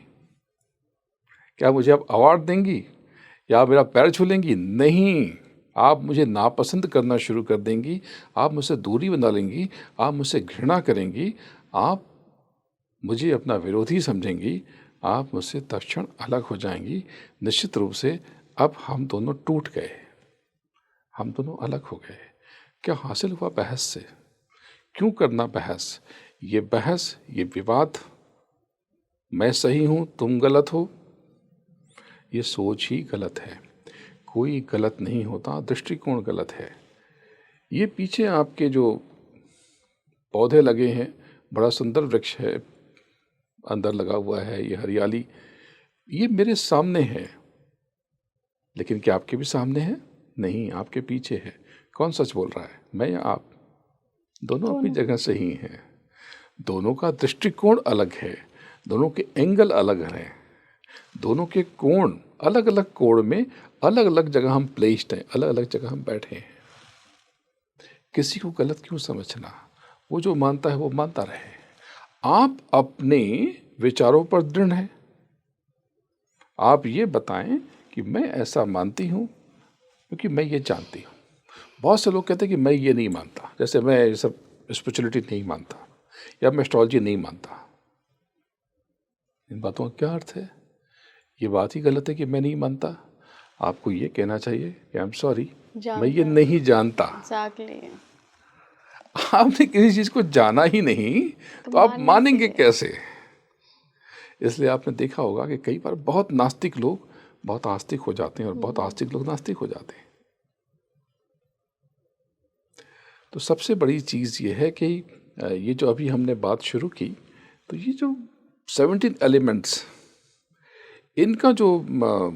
क्या मुझे आप अवार्ड देंगी या आप मेरा पैर छू लेंगी? नहीं, आप मुझे नापसंद करना शुरू कर देंगी, आप मुझसे दूरी बना लेंगी, आप मुझसे घृणा करेंगी, आप मुझे अपना विरोधी समझेंगी, आप मुझसे तत्क्षण अलग हो जाएंगी। निश्चित रूप से अब हम दोनों टूट गए, हम दोनों अलग हो गए। क्या हासिल हुआ बहस से? क्यों करना बहस? ये बहस, ये विवाद, मैं सही हूँ तुम गलत हो, ये सोच ही गलत है। कोई गलत नहीं होता, दृष्टिकोण गलत है। ये पीछे आपके जो पौधे लगे हैं, बड़ा सुंदर वृक्ष है, अंदर लगा हुआ है, ये हरियाली, ये मेरे सामने है, लेकिन क्या आपके भी सामने है? नहीं, आपके पीछे है। कौन सच बोल रहा है, मैं या आप? दोनों अपनी जगह सही हैं। दोनों का दृष्टिकोण अलग है, दोनों के एंगल अलग हैं, दोनों के कोण अलग अलग कोण में अलग अलग जगह हम प्लेस्ड हैं, अलग अलग जगह हम बैठे हैं। किसी को गलत क्यों समझना? वो जो मानता है वो मानता रहे। आप अपने विचारों पर दृढ़ हैं। आप ये बताएं कि मैं ऐसा मानती हूँ क्योंकि मैं ये जानती हूँ। बहुत से लोग कहते हैं कि मैं ये नहीं मानता, जैसे मैं ये सब स्पिरिचुअलिटी नहीं मानता या मैं एस्ट्रोलॉजी नहीं मानता। इन बातों का क्या अर्थ है? ये बात ही गलत है कि मैं नहीं मानता। आपको ये कहना चाहिए कि आई एम सॉरी, मैं ये नहीं जानता। आपने किसी चीज़ को जाना ही नहीं तो आप मानेंगे कैसे? इसलिए आपने देखा होगा कि कई बार बहुत नास्तिक लोग बहुत आस्तिक हो जाते हैं और बहुत आस्तिक लोग नास्तिक हो जाते हैं। तो सबसे बड़ी चीज़ ये है कि ये जो अभी हमने बात शुरू की, तो ये जो 17 एलिमेंट्स, इनका जो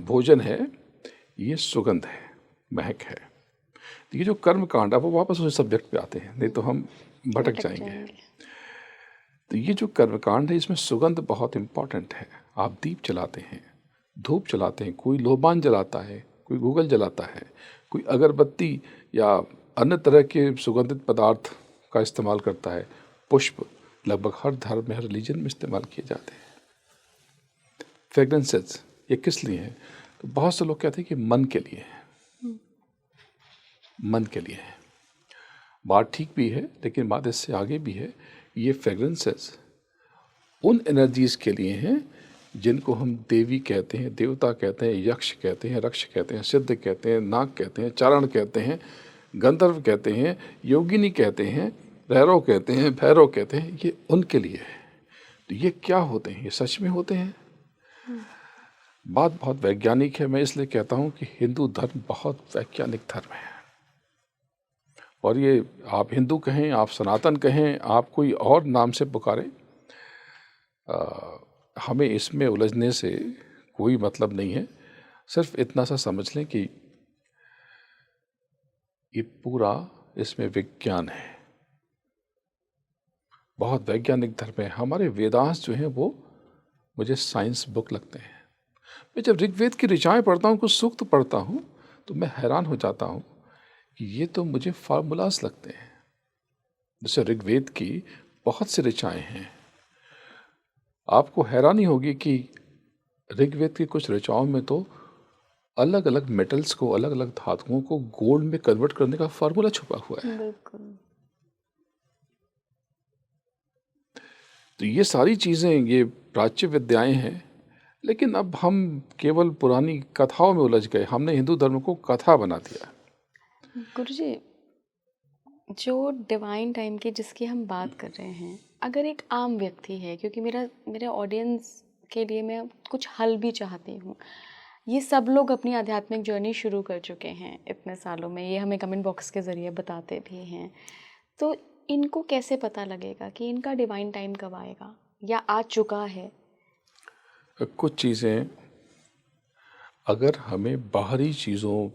भोजन है ये सुगंध है, महक है। ये जो कर्म कांड है वो वापस उस सब्जेक्ट पे आते हैं, नहीं तो हम भटक जाएंगे। तो ये जो कर्मकांड है इसमें सुगंध बहुत इम्पॉर्टेंट है। आप दीप जलाते हैं, धूप जलाते हैं, कोई लोबान जलाता है, कोई गूगल जलाता है, कोई अगरबत्ती या अन्य तरह के सुगंधित पदार्थ का इस्तेमाल करता है। पुष्प लगभग हर धर्म में, हर रिलीजन में इस्तेमाल किए जाते हैं। फ्रेगरेंसेस ये किस लिए हैं? तो बहुत से लोग कहते हैं कि मन के लिए है, मन के लिए है। बात ठीक भी है, लेकिन बात इससे आगे भी है। ये फ्रेगरेंसेस उन एनर्जीज के लिए हैं जिनको हम देवी कहते हैं, देवता कहते हैं, यक्ष कहते हैं, रक्ष कहते हैं, सिद्ध कहते हैं, नाग कहते हैं, चारण कहते हैं, गंधर्व कहते हैं, योगिनी कहते हैं, भैरव कहते हैं, भैरव कहते हैं। ये उनके लिए है। तो ये क्या होते हैं? ये सच में होते हैं। बात बहुत वैज्ञानिक है। मैं इसलिए कहता हूँ कि हिंदू धर्म बहुत वैज्ञानिक धर्म है। और ये आप हिंदू कहें, आप सनातन कहें, आप कोई और नाम से पुकारें, हमें इसमें उलझने से कोई मतलब नहीं है। सिर्फ इतना सा समझ लें कि ये पूरा इसमें विज्ञान है, बहुत वैज्ञानिक धर्म है। हमारे वेदांत जो हैं वो मुझे साइंस बुक लगते हैं। मैं जब ऋग्वेद की ऋचाएँ पढ़ता हूँ, कुछ सूक्त पढ़ता हूँ, तो मैं हैरान हो जाता हूँ कि ये तो मुझे फार्मूलाज लगते हैं। जैसे ऋग्वेद की बहुत सी ऋचाएँ हैं, आपको हैरानी होगी कि ऋग्वेद की कुछ ऋचाओं में तो अलग अलग मेटल्स को, अलग अलग धातुओं को गोल्ड में कन्वर्ट करने का फार्मूला छुपा हुआ है। बिल्कुल। तो ये सारी चीज़ें, ये प्राच्य विद्याएं हैं, लेकिन अब हम केवल पुरानी कथाओं में उलझ गए। हमने हिंदू धर्म को कथा बना दिया। गुरुजी, जो डिवाइन टाइम की जिसकी हम बात कर रहे हैं, अगर एक आम व्यक्ति है, क्योंकि मेरे ऑडियंस के लिए मैं कुछ हल भी चाहती हूँ। ये सब लोग अपनी आध्यात्मिक जर्नी शुरू कर चुके हैं इतने सालों में, ये हमें कमेंट बॉक्स के ज़रिए बताते भी हैं। तो इनको कैसे पता लगेगा कि इनका डिवाइन टाइम कब आएगा या आ चुका है? कुछ चीज़ें, अगर हमें बाहरी चीज़ों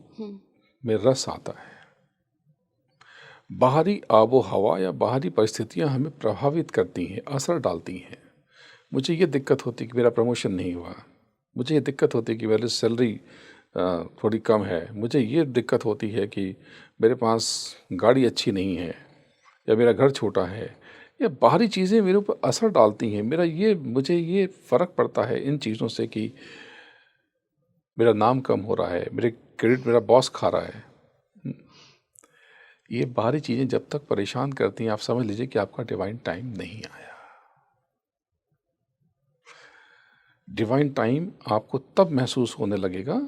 में रस आता है, बाहरी आबो हवा या बाहरी परिस्थितियां हमें प्रभावित करती हैं, असर डालती हैं। मुझे ये दिक्कत होती है कि मेरा प्रमोशन नहीं हुआ, मुझे ये दिक्कत होती है कि मेरी सैलरी थोड़ी कम है, मुझे ये दिक्कत होती है कि मेरे पास गाड़ी अच्छी नहीं है, या मेरा घर छोटा है, या बाहरी चीज़ें मेरे ऊपर असर डालती हैं। मुझे ये फ़र्क पड़ता है इन चीज़ों से कि मेरा नाम कम हो रहा है, मेरे क्रेडिट मेरा बॉस खा रहा है। ये बाहरी चीज़ें जब तक परेशान करती हैं, आप समझ लीजिए कि आपका डिवाइन टाइम नहीं आया। डिवाइन टाइम आपको तब महसूस होने लगेगा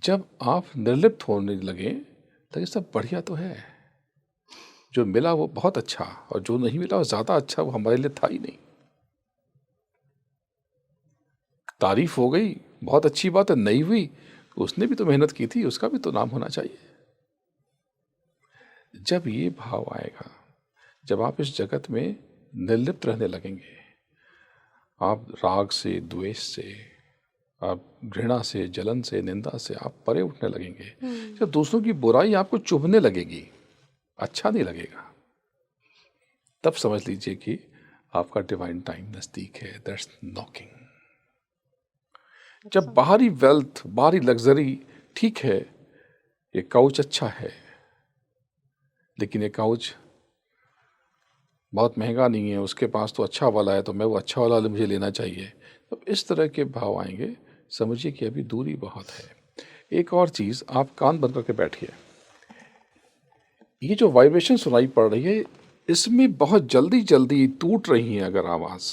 जब आप निर्लिप्त होने लगे, तो ये सब बढ़िया तो है, जो मिला वो बहुत अच्छा, और जो नहीं मिला वो ज़्यादा अच्छा, वो हमारे लिए था ही नहीं। तारीफ हो गई, बहुत अच्छी बात है, नहीं हुई, उसने भी तो मेहनत की थी, उसका भी तो नाम होना चाहिए। जब ये भाव आएगा, जब आप इस जगत में निर्लिप्त रहने लगेंगे, आप राग से, द्वेष से, आप घृणा से, जलन से, निंदा से आप परे उठने लगेंगे। जब दूसरों की बुराई आपको चुभने लगेगी, अच्छा नहीं लगेगा, तब समझ लीजिए कि आपका डिवाइन टाइम नज़दीक है। That's knocking. जब बाहरी वेल्थ, बाहरी लग्जरी ठीक है, ये काउच अच्छा है, लेकिन ये काउच बहुत महंगा नहीं है, उसके पास तो अच्छा वाला है, तो मैं वो अच्छा वाला मुझे लेना चाहिए। तो इस तरह के भाव आएंगे, समझिए कि अभी दूरी बहुत है। एक और चीज़, आप कान बंद करके बैठिए। ये जो वाइब्रेशन सुनाई पड़ रही है, इसमें बहुत जल्दी जल्दी टूट रही है अगर आवाज़,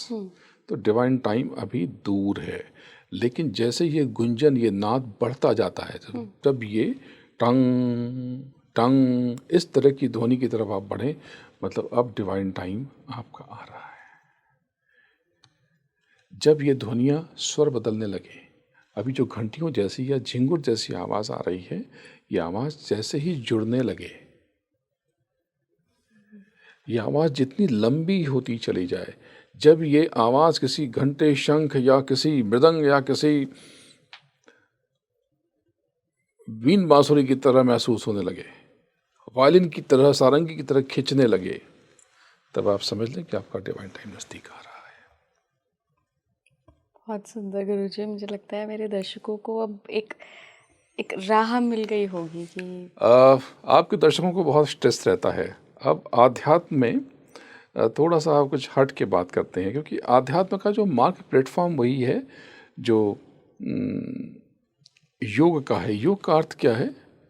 तो डिवाइन टाइम अभी दूर है। लेकिन जैसे ये गुंजन, ये नाद बढ़ता जाता है, तब ये टंग टंग इस तरह की ध्वनि की तरफ आप बढ़ें, मतलब अब डिवाइन टाइम आपका आ रहा है। जब ये ध्वनियाँ स्वर बदलने लगे, अभी जो घंटियों जैसी या झिंगुर जैसी आवाज़ आ रही है, ये आवाज़ जैसे ही जुड़ने लगे, ये आवाज़ जितनी लंबी होती चली जाए, जब ये आवाज़ किसी घंटे, शंख या किसी मृदंग या किसी बीन बांसुरी की तरह महसूस होने लगे, वायलिन की तरह, सारंगी की तरह खींचने लगे, तब आप समझ लें कि आपका डिवाइन टाइम नज़दीक आ रहा है। बहुत सुंदर गुरुजी, मुझे लगता है मेरे दर्शकों को अब एक एक राह मिल गई होगी कि आपके दर्शकों को बहुत स्ट्रेस रहता है। अब अध्यात्म में थोड़ा सा आप कुछ हट के बात करते हैं, क्योंकि अध्यात्म का जो मार्ग प्लेटफॉर्म वही है जो योग का है। योग का अर्थ क्या है?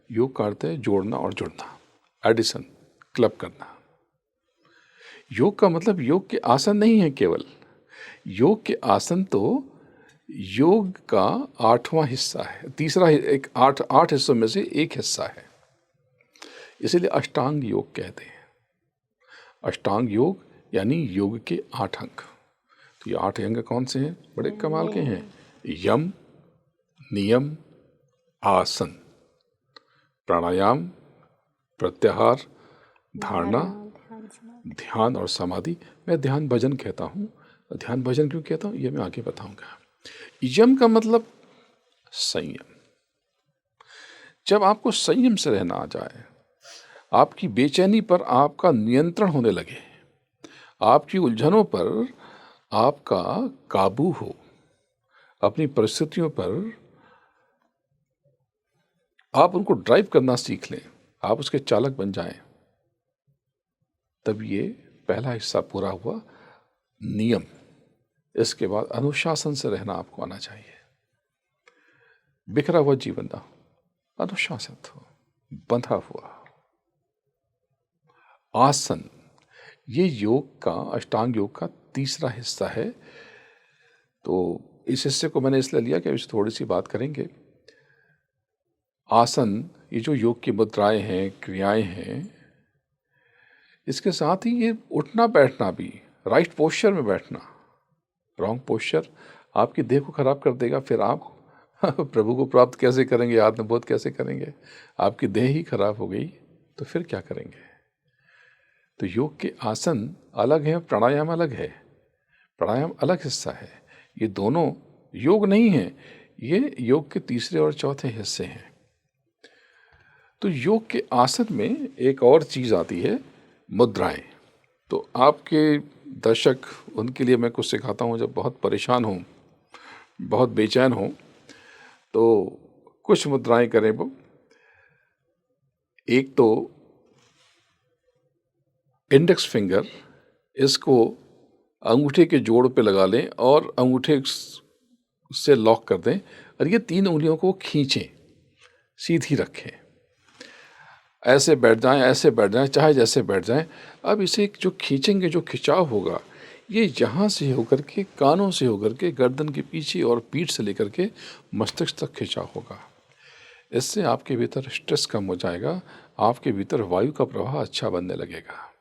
योग का अर्थ है जोड़ना और जुड़ना, एडिशन, क्लब करना। योग का मतलब योग के आसन नहीं है केवल। योग के आसन तो योग का 8वां हिस्सा है, तीसरा एक 8 हिस्सों में से एक हिस्सा है। इसीलिए अष्टांग योग कहते हैं। अष्टांग योग यानी योग के 8 अंग। तो ये 8 अंग कौन से हैं? बड़े कमाल के हैं। यम, नियम, आसन, प्राणायाम, प्रत्याहार, धारणा, ध्यान और समाधि। मैं ध्यान भजन कहता हूँ। ध्यान भजन क्यों कहता हूँ ये मैं आगे बताऊंगा। यम का मतलब संयम। जब आपको संयम से रहना आ जाए, आपकी बेचैनी पर आपका नियंत्रण होने लगे, आपकी उलझनों पर आपका काबू हो, अपनी परिस्थितियों पर आप उनको ड्राइव करना सीख लें, आप उसके चालक बन जाएं, तब ये पहला हिस्सा पूरा हुआ, नियम। इसके बाद अनुशासन से रहना आपको आना चाहिए। बिखरा हुआ जीवन ना, अनुशासित हो, बंधा हुआ। आसन, ये योग का, अष्टांग योग का तीसरा हिस्सा है। तो इस हिस्से को मैंने इसलिए लिया कि इस थोड़ी सी बात करेंगे। आसन, ये जो योग की मुद्राएं हैं, क्रियाएं हैं, इसके साथ ही ये उठना बैठना भी, राइट पोस्चर में बैठना। रॉन्ग पोस्चर आपकी देह को खराब कर देगा। फिर आप प्रभु को प्राप्त कैसे करेंगे, आत्मबोध कैसे करेंगे? आपकी देह ही खराब हो गई तो फिर क्या करेंगे? तो योग के आसन अलग हैं, प्राणायाम अलग है। प्राणायाम अलग हिस्सा है। ये दोनों योग नहीं है, ये योग के तीसरे और चौथे हिस्से हैं। तो योग के आसन में एक और चीज़ आती है, मुद्राएं। तो आपके दर्शक, उनके लिए मैं कुछ सिखाता हूँ। जब बहुत परेशान हों, बहुत बेचैन हों, तो कुछ मुद्राएं करें वो। एक तो इंडेक्स फिंगर, इसको अंगूठे के जोड़ पे लगा लें और अंगूठे से लॉक कर दें, और ये 3 उंगलियों को खींचें, सीधी रखें। ऐसे बैठ जाएं, ऐसे बैठ जाएं, चाहे जैसे बैठ जाएं। अब इसे जो खींचेंगे, जो खिंचाव होगा, ये यहाँ से होकर के, कानों से होकर के, गर्दन के पीछे और पीठ से लेकर के मस्तिष्क तक खिंचाव होगा। इससे आपके भीतर स्ट्रेस कम हो जाएगा, आपके भीतर वायु का प्रवाह अच्छा बनने लगेगा,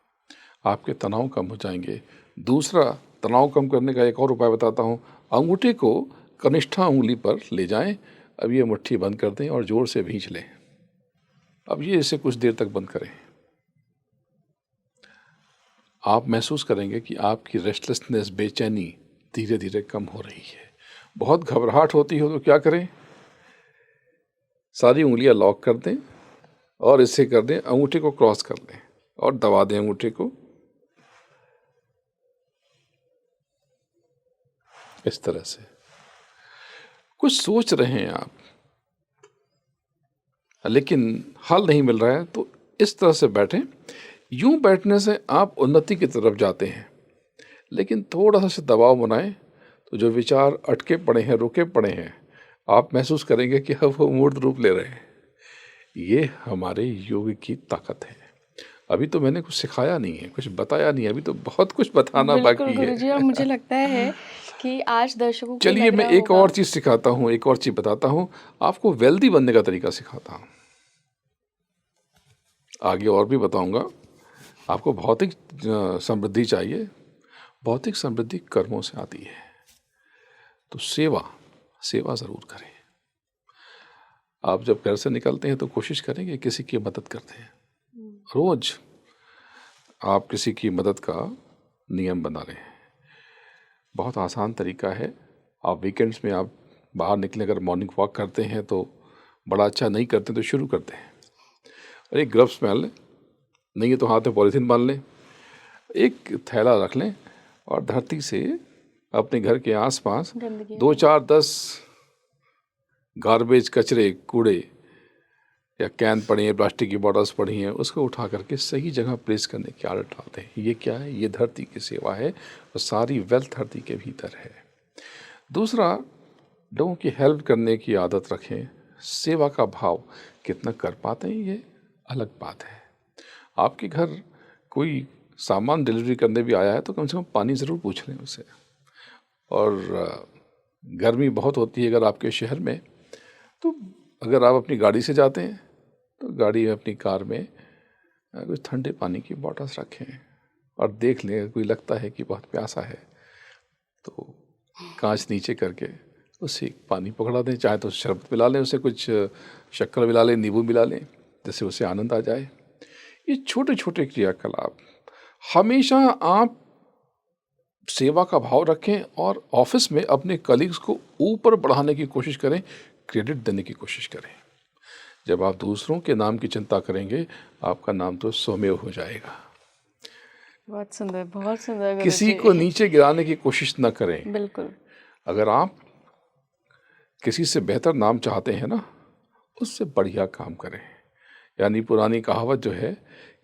आपके तनाव कम हो जाएंगे। दूसरा, तनाव कम करने का एक और उपाय बताता हूँ। अंगूठे को कनिष्ठा उंगली पर ले जाएं। अब ये मुट्ठी बंद कर दें और जोर से भींच लें। अब ये इसे कुछ देर तक बंद करें। आप महसूस करेंगे कि आपकी रेस्टलेसनेस, बेचैनी धीरे धीरे कम हो रही है। बहुत घबराहट होती हो तो क्या करें? सारी उंगलियां लॉक कर दें और इसे कर दें, अंगूठे को क्रॉस कर लें और दबा दें अंगूठे को, इस तरह से। कुछ सोच रहे हैं आप, लेकिन हल नहीं मिल रहा है, तो इस तरह से बैठें। यूं बैठने से आप उन्नति की तरफ जाते हैं, लेकिन थोड़ा सा दबाव बनाएं तो जो विचार अटके पड़े हैं, रुके पड़े हैं, आप महसूस करेंगे कि अब वो मूर्त रूप ले रहे हैं। ये हमारे योग की ताकत है। अभी तो मैंने कुछ सिखाया नहीं है, कुछ बताया नहीं है, अभी तो बहुत कुछ बताना बाकी है। गुरुजी, और मुझे लगता है कि आज दर्शकों को चलिए लग मैं रहा एक होगा। और चीज़ सिखाता हूँ, एक और चीज़ बताता हूँ आपको। वेल्दी बनने का तरीका सिखाता हूँ, आगे और भी बताऊंगा। आपको भौतिक समृद्धि चाहिए, भौतिक समृद्धि कर्मों से आती है। तो सेवा ज़रूर करें। आप जब घर से निकलते हैं तो कोशिश करें कि किसी की मदद करते हैं। रोज आप किसी की मदद का नियम बना लें। बहुत आसान तरीका है। आप वीकेंड्स में आप बाहर निकले, अगर मॉर्निंग वॉक करते हैं तो बड़ा अच्छा, नहीं करते तो शुरू करते हैं। और एक ग्लव्स पहन लें, नहीं है तो हाथ में पॉलीथीन बांध लें। एक थैला रख लें और धरती से अपने घर के आसपास गंदगी 2 4 10 गार्बेज कचरे कूड़े या कैन पड़ी हैं, प्लास्टिक की बॉटल्स पड़ी हैं, उसको उठा करके सही जगह प्लेस करने की आदत डालते हैं। ये क्या है? ये धरती की सेवा है और सारी वेल्थ धरती के भीतर है। दूसरा, लोगों की हेल्प करने की आदत रखें। सेवा का भाव कितना कर पाते हैं ये अलग बात है। आपके घर कोई सामान डिलीवरी करने भी आया है तो कम से कम पानी ज़रूर पूछ लें उससे। और गर्मी बहुत होती है अगर आपके शहर में, तो अगर आप अपनी गाड़ी से जाते हैं तो गाड़ी में अपनी कार में कुछ ठंडे पानी की बॉटल्स रखें और देख लें, कोई लगता है कि बहुत प्यासा है तो कांच नीचे करके उससे पानी पकड़ा दें, चाहे तो शरबत पिला लें, उसे कुछ शक्कर मिला लें, नींबू मिला लें, जिससे उसे आनंद आ जाए। ये छोटे छोटे क्रियाकलाप हमेशा आप सेवा का भाव रखें और ऑफिस में अपने कलीग्स को ऊपर बढ़ाने की कोशिश करें, क्रेडिट देने की कोशिश करें। जब आप दूसरों के नाम की चिंता करेंगे, आपका नाम तो स्वमेव हो जाएगा। बहुत सुंदर, बहुत सुंदर किसी गुरुजी। को नीचे गिराने की कोशिश न करें। बिल्कुल। अगर आप किसी से बेहतर नाम चाहते हैं ना, उससे बढ़िया काम करें। यानी पुरानी कहावत जो है,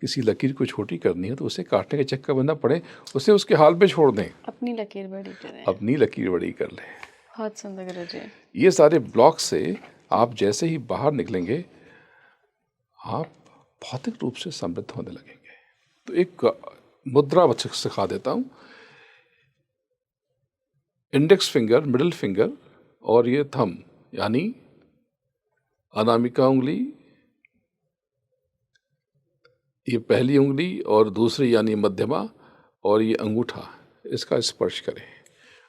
किसी लकीर को छोटी करनी है तो उसे काटने के चक्कर में न पड़े, उसे उसके हाल पे छोड़ दें, अपनी लकीर बड़ी करें। अपनी लकीर बड़ी कर लें। बहुत सुंदर गुरुजी। ये सारे ब्लॉक से आप जैसे ही बाहर निकलेंगे, आप भौतिक रूप से समृद्ध होने लगेंगे। तो एक मुद्रा बच्चे सिखा देता हूँ। इंडेक्स फिंगर, मिडिल फिंगर और ये थंब, यानी अनामिका उंगली, ये पहली उंगली और दूसरी यानी मध्यमा और ये अंगूठा, इसका स्पर्श करें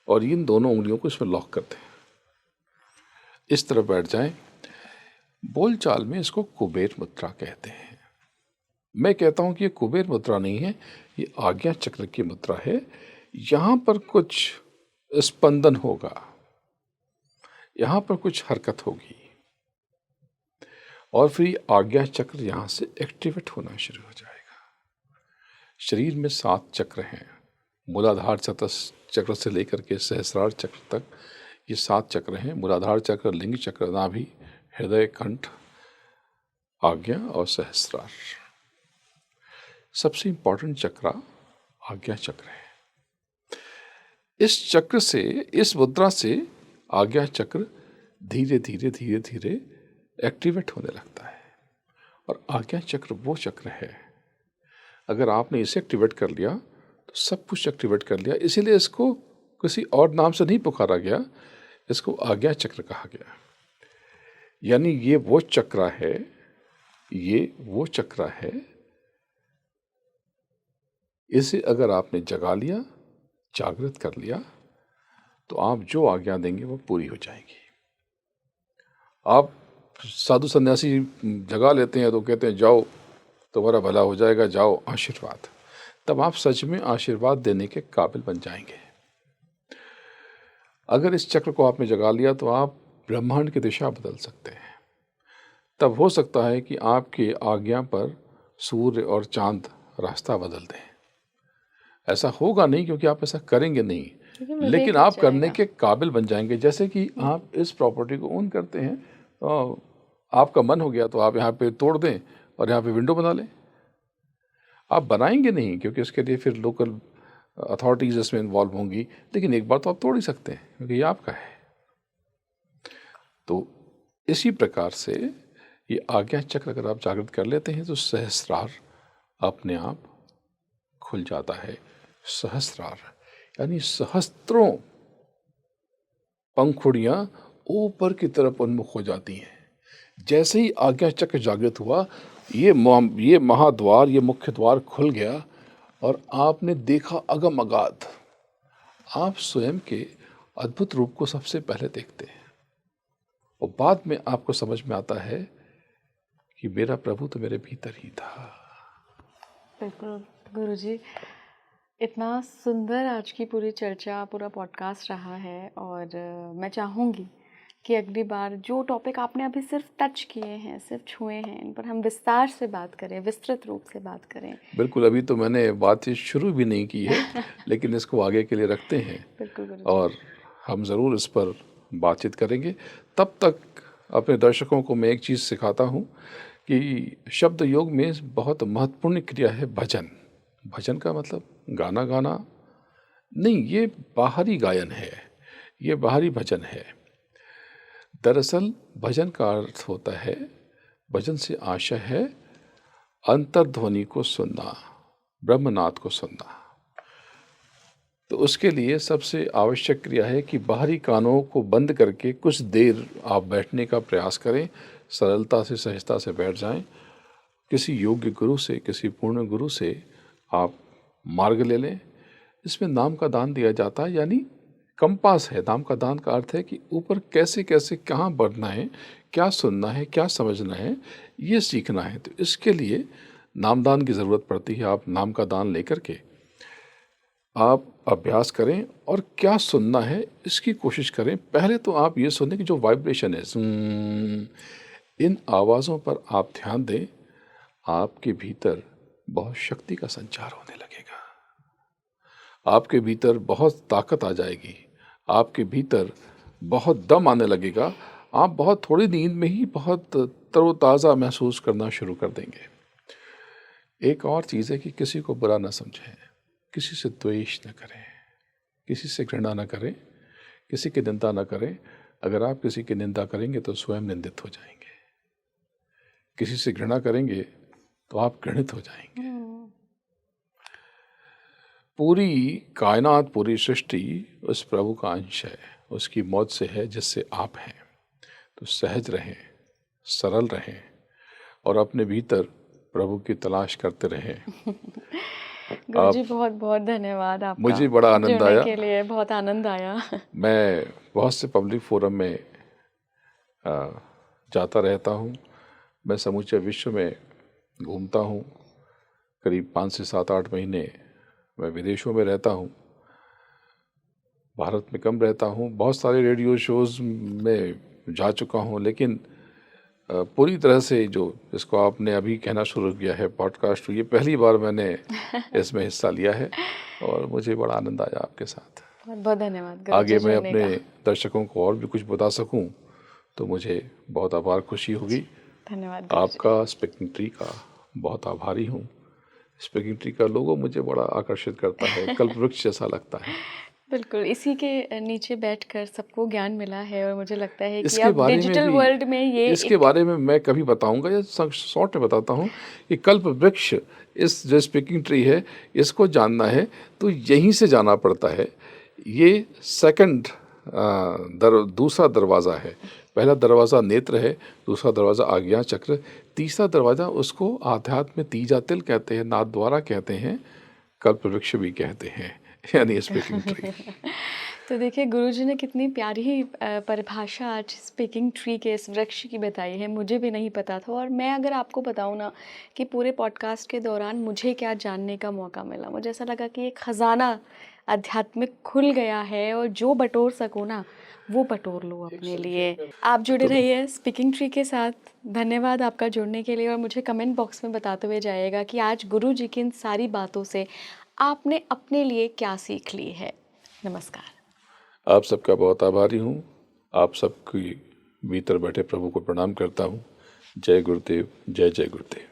और इन दोनों उंगलियों को इसमें लॉक कर दें। इस तरह बैठ जाएं। बोलचाल में इसको कुबेर मुद्रा कहते हैं। मैं कहता हूं कि ये कुबेर मुद्रा नहीं है, ये आज्ञा चक्र की मुद्रा है। यहां पर कुछ स्पंदन होगा, यहां पर कुछ हरकत होगी और फिर ये आज्ञा चक्र यहां से एक्टिवेट होना शुरू हो जाएगा। शरीर में 7 चक्र हैं, मूलाधार चक्र से लेकर के सहस्रार चक्र तक ये 7 चक्र हैं। मूलाधार चक्र, लिंग चक्र, नाभि, हृदय, कंठ, आज्ञा और सहस्रार। सबसे इंपॉर्टेंट चक्र आज्ञा चक्र है। इस चक्र से, इस मुद्रा से आज्ञा चक्र धीरे धीरे धीरे धीरे एक्टिवेट होने लगता है। और आज्ञा चक्र वो चक्र है, अगर आपने इसे एक्टिवेट कर लिया तो सब कुछ एक्टिवेट कर लिया। इसीलिए इसको किसी और नाम से नहीं पुकारा गया, इसको आज्ञा चक्र कहा गया। यानी ये वो चक्र है, ये वो चक्र है, इसे अगर आपने जगा लिया, जागृत कर लिया, तो आप जो आज्ञा देंगे वो पूरी हो जाएगी। आप साधु सन्यासी जगा लेते हैं तो कहते हैं जाओ तुम्हारा भला हो जाएगा, जाओ आशीर्वाद। तब आप सच में आशीर्वाद देने के काबिल बन जाएंगे। अगर इस चक्र को आपने जगा लिया तो आप ब्रह्मांड की दिशा बदल सकते हैं। तब हो सकता है कि आपकी आज्ञा पर सूर्य और चांद रास्ता बदल दें। ऐसा होगा नहीं क्योंकि आप ऐसा करेंगे नहीं, लेकिन आप करने के काबिल बन जाएंगे। जैसे कि आप इस प्रॉपर्टी को ओन करते हैं तो आपका मन हो गया तो आप यहाँ पे तोड़ दें और यहाँ पे विंडो बना लें। आप बनाएंगे नहीं क्योंकि उसके लिए फिर लोकल अथॉरिटीज इसमें इन्वॉल्व होंगी, लेकिन एक बार तो आप तोड़ ही सकते हैं क्योंकि ये आपका है। तो इसी प्रकार से ये आज्ञा चक्र अगर आप जागृत कर लेते हैं तो सहस्रार अपने आप खुल जाता है। सहस्रार यानी सहस्त्रों पंखुड़ियां ऊपर की तरफ उन्मुख हो जाती हैं। जैसे ही आज्ञा चक्र जागृत हुआ, ये महाद्वार, ये मुख्य द्वार खुल गया और आपने देखा अगम अगाध। आप स्वयं के अद्भुत रूप को सबसे पहले देखते हैं और बाद में आपको समझ में आता है कि मेरा प्रभु तो मेरे भीतर ही था। बिल्कुल गुरुजी, इतना सुंदर आज की पूरी चर्चा, पूरा पॉडकास्ट रहा है और मैं चाहूँगी कि अगली बार जो टॉपिक आपने अभी सिर्फ टच किए हैं, सिर्फ छुए हैं, इन पर हम विस्तार से बात करें, विस्तृत रूप से बात करें। बिल्कुल, अभी तो मैंने बातचीत शुरू भी नहीं की है लेकिन इसको आगे के लिए रखते हैं बिल्कुल गुरुजी। और हम ज़रूर इस पर बातचीत करेंगे। तब तक अपने दर्शकों को मैं एक चीज़ सिखाता हूँ कि शब्द योग में बहुत महत्वपूर्ण क्रिया है भजन। भजन का मतलब गाना गाना नहीं, ये बाहरी गायन है, ये बाहरी भजन है। दरअसल भजन का अर्थ होता है, भजन से आशय है अंतर्ध्वनि को सुनना, ब्रह्मनाद को सुनना। तो उसके लिए सबसे आवश्यक क्रिया है कि बाहरी कानों को बंद करके कुछ देर आप बैठने का प्रयास करें, सरलता से सहजता से बैठ जाएं। किसी योग्य गुरु से, किसी पूर्ण गुरु से आप मार्ग ले लें। इसमें नाम का दान दिया जाता है, यानी कंपास है। नाम का दान का अर्थ है कि ऊपर कैसे कैसे कहाँ बढ़ना है, क्या सुनना है, क्या समझना है, ये सीखना है। तो इसके लिए नामदान की ज़रूरत पड़ती है। आप नाम का दान लेकर के आप अभ्यास करें और क्या सुनना है इसकी कोशिश करें। पहले तो आप ये सुनें कि जो वाइब्रेशन है, इन आवाज़ों पर आप ध्यान दें। आपके भीतर बहुत शक्ति का संचार होने लगेगा, आपके भीतर बहुत ताकत आ जाएगी, आपके भीतर बहुत दम आने लगेगा। आप बहुत थोड़ी नींद में ही बहुत तरोताज़ा महसूस करना शुरू कर देंगे। एक और चीज़ है कि किसी को बुरा ना समझें, किसी से द्वेष न करें, किसी से घृणा न करें, किसी की निंदा न करें। अगर आप किसी की निंदा करेंगे तो स्वयं निंदित हो जाएंगे, किसी से घृणा करेंगे तो आप घृणित हो जाएंगे। पूरी कायनात, पूरी सृष्टि उस प्रभु का अंश है, उसकी मौज से है जिससे आप हैं। तो सहज रहें, सरल रहें और अपने भीतर प्रभु की तलाश करते रहें। गुरुजी बहुत बहुत धन्यवाद आपका। मुझे बड़ा आनंद जुड़ने आया। के लिए बहुत आनंद आया। मैं बहुत से पब्लिक फोरम में जाता रहता हूँ। मैं समूचे विश्व में घूमता हूँ। करीब 5 से 7-8 महीने मैं विदेशों में रहता हूँ, भारत में कम रहता हूँ। बहुत सारे रेडियो शोज़ में जा चुका हूँ, लेकिन पूरी तरह से जो इसको आपने अभी कहना शुरू किया है पॉडकास्ट, ये पहली बार मैंने इसमें हिस्सा लिया है और मुझे बड़ा आनंद आया आपके साथ। बहुत बहुत धन्यवाद। आगे मैं अपने दर्शकों को और भी कुछ बता सकूं तो मुझे बहुत आभार, खुशी होगी। धन्यवाद। आपका स्पीकिंग ट्री का बहुत आभारी हूँ। स्पीकिंग ट्री का लोगो मुझे बड़ा आकर्षित करता है, कल्प वृक्ष जैसा लगता है। बिल्कुल, इसी के नीचे बैठकर सबको ज्ञान मिला है और मुझे लगता है कि अब डिजिटल वर्ल्ड में ये इसके बारे में मैं कभी बताऊंगा, या शॉर्ट में बताता हूँ कि कल्प वृक्ष, इस जो स्पीकिंग ट्री है, इसको जानना है तो यहीं से जाना पड़ता है। ये सेकंड दूसरा दरवाज़ा है। पहला दरवाज़ा नेत्र है, दूसरा दरवाज़ा आज्ञा चक्र, तीसरा दरवाज़ा उसको आध्यात्म में तीजा तिल कहते हैं, नाथ द्वारा कहते हैं, कल्प वृक्ष भी कहते हैं, यानी स्पीकिंग ट्री। तो देखिए गुरुजी ने कितनी प्यारी ही परिभाषा आज स्पीकिंग ट्री के इस वृक्ष की बताई है, मुझे भी नहीं पता था। और मैं अगर आपको बताऊं ना कि पूरे पॉडकास्ट के दौरान मुझे क्या जानने का मौका मिला, मुझे ऐसा लगा कि एक ख़जाना आध्यात्मिक खुल गया है और जो बटोर सको ना वो बटोर लो अपने लिए। आप जुड़े रहिए स्पीकिंग ट्री के साथ। धन्यवाद आपका जुड़ने के लिए। और मुझे कमेंट बॉक्स में बताते हुए जाइएगा कि आज गुरुजी की इन सारी बातों से आपने अपने लिए क्या सीख ली है। नमस्कार। आप सबका बहुत आभारी हूँ। आप सबकी भीतर बैठे प्रभु को प्रणाम करता हूँ। जय गुरुदेव, जय जय गुरुदेव।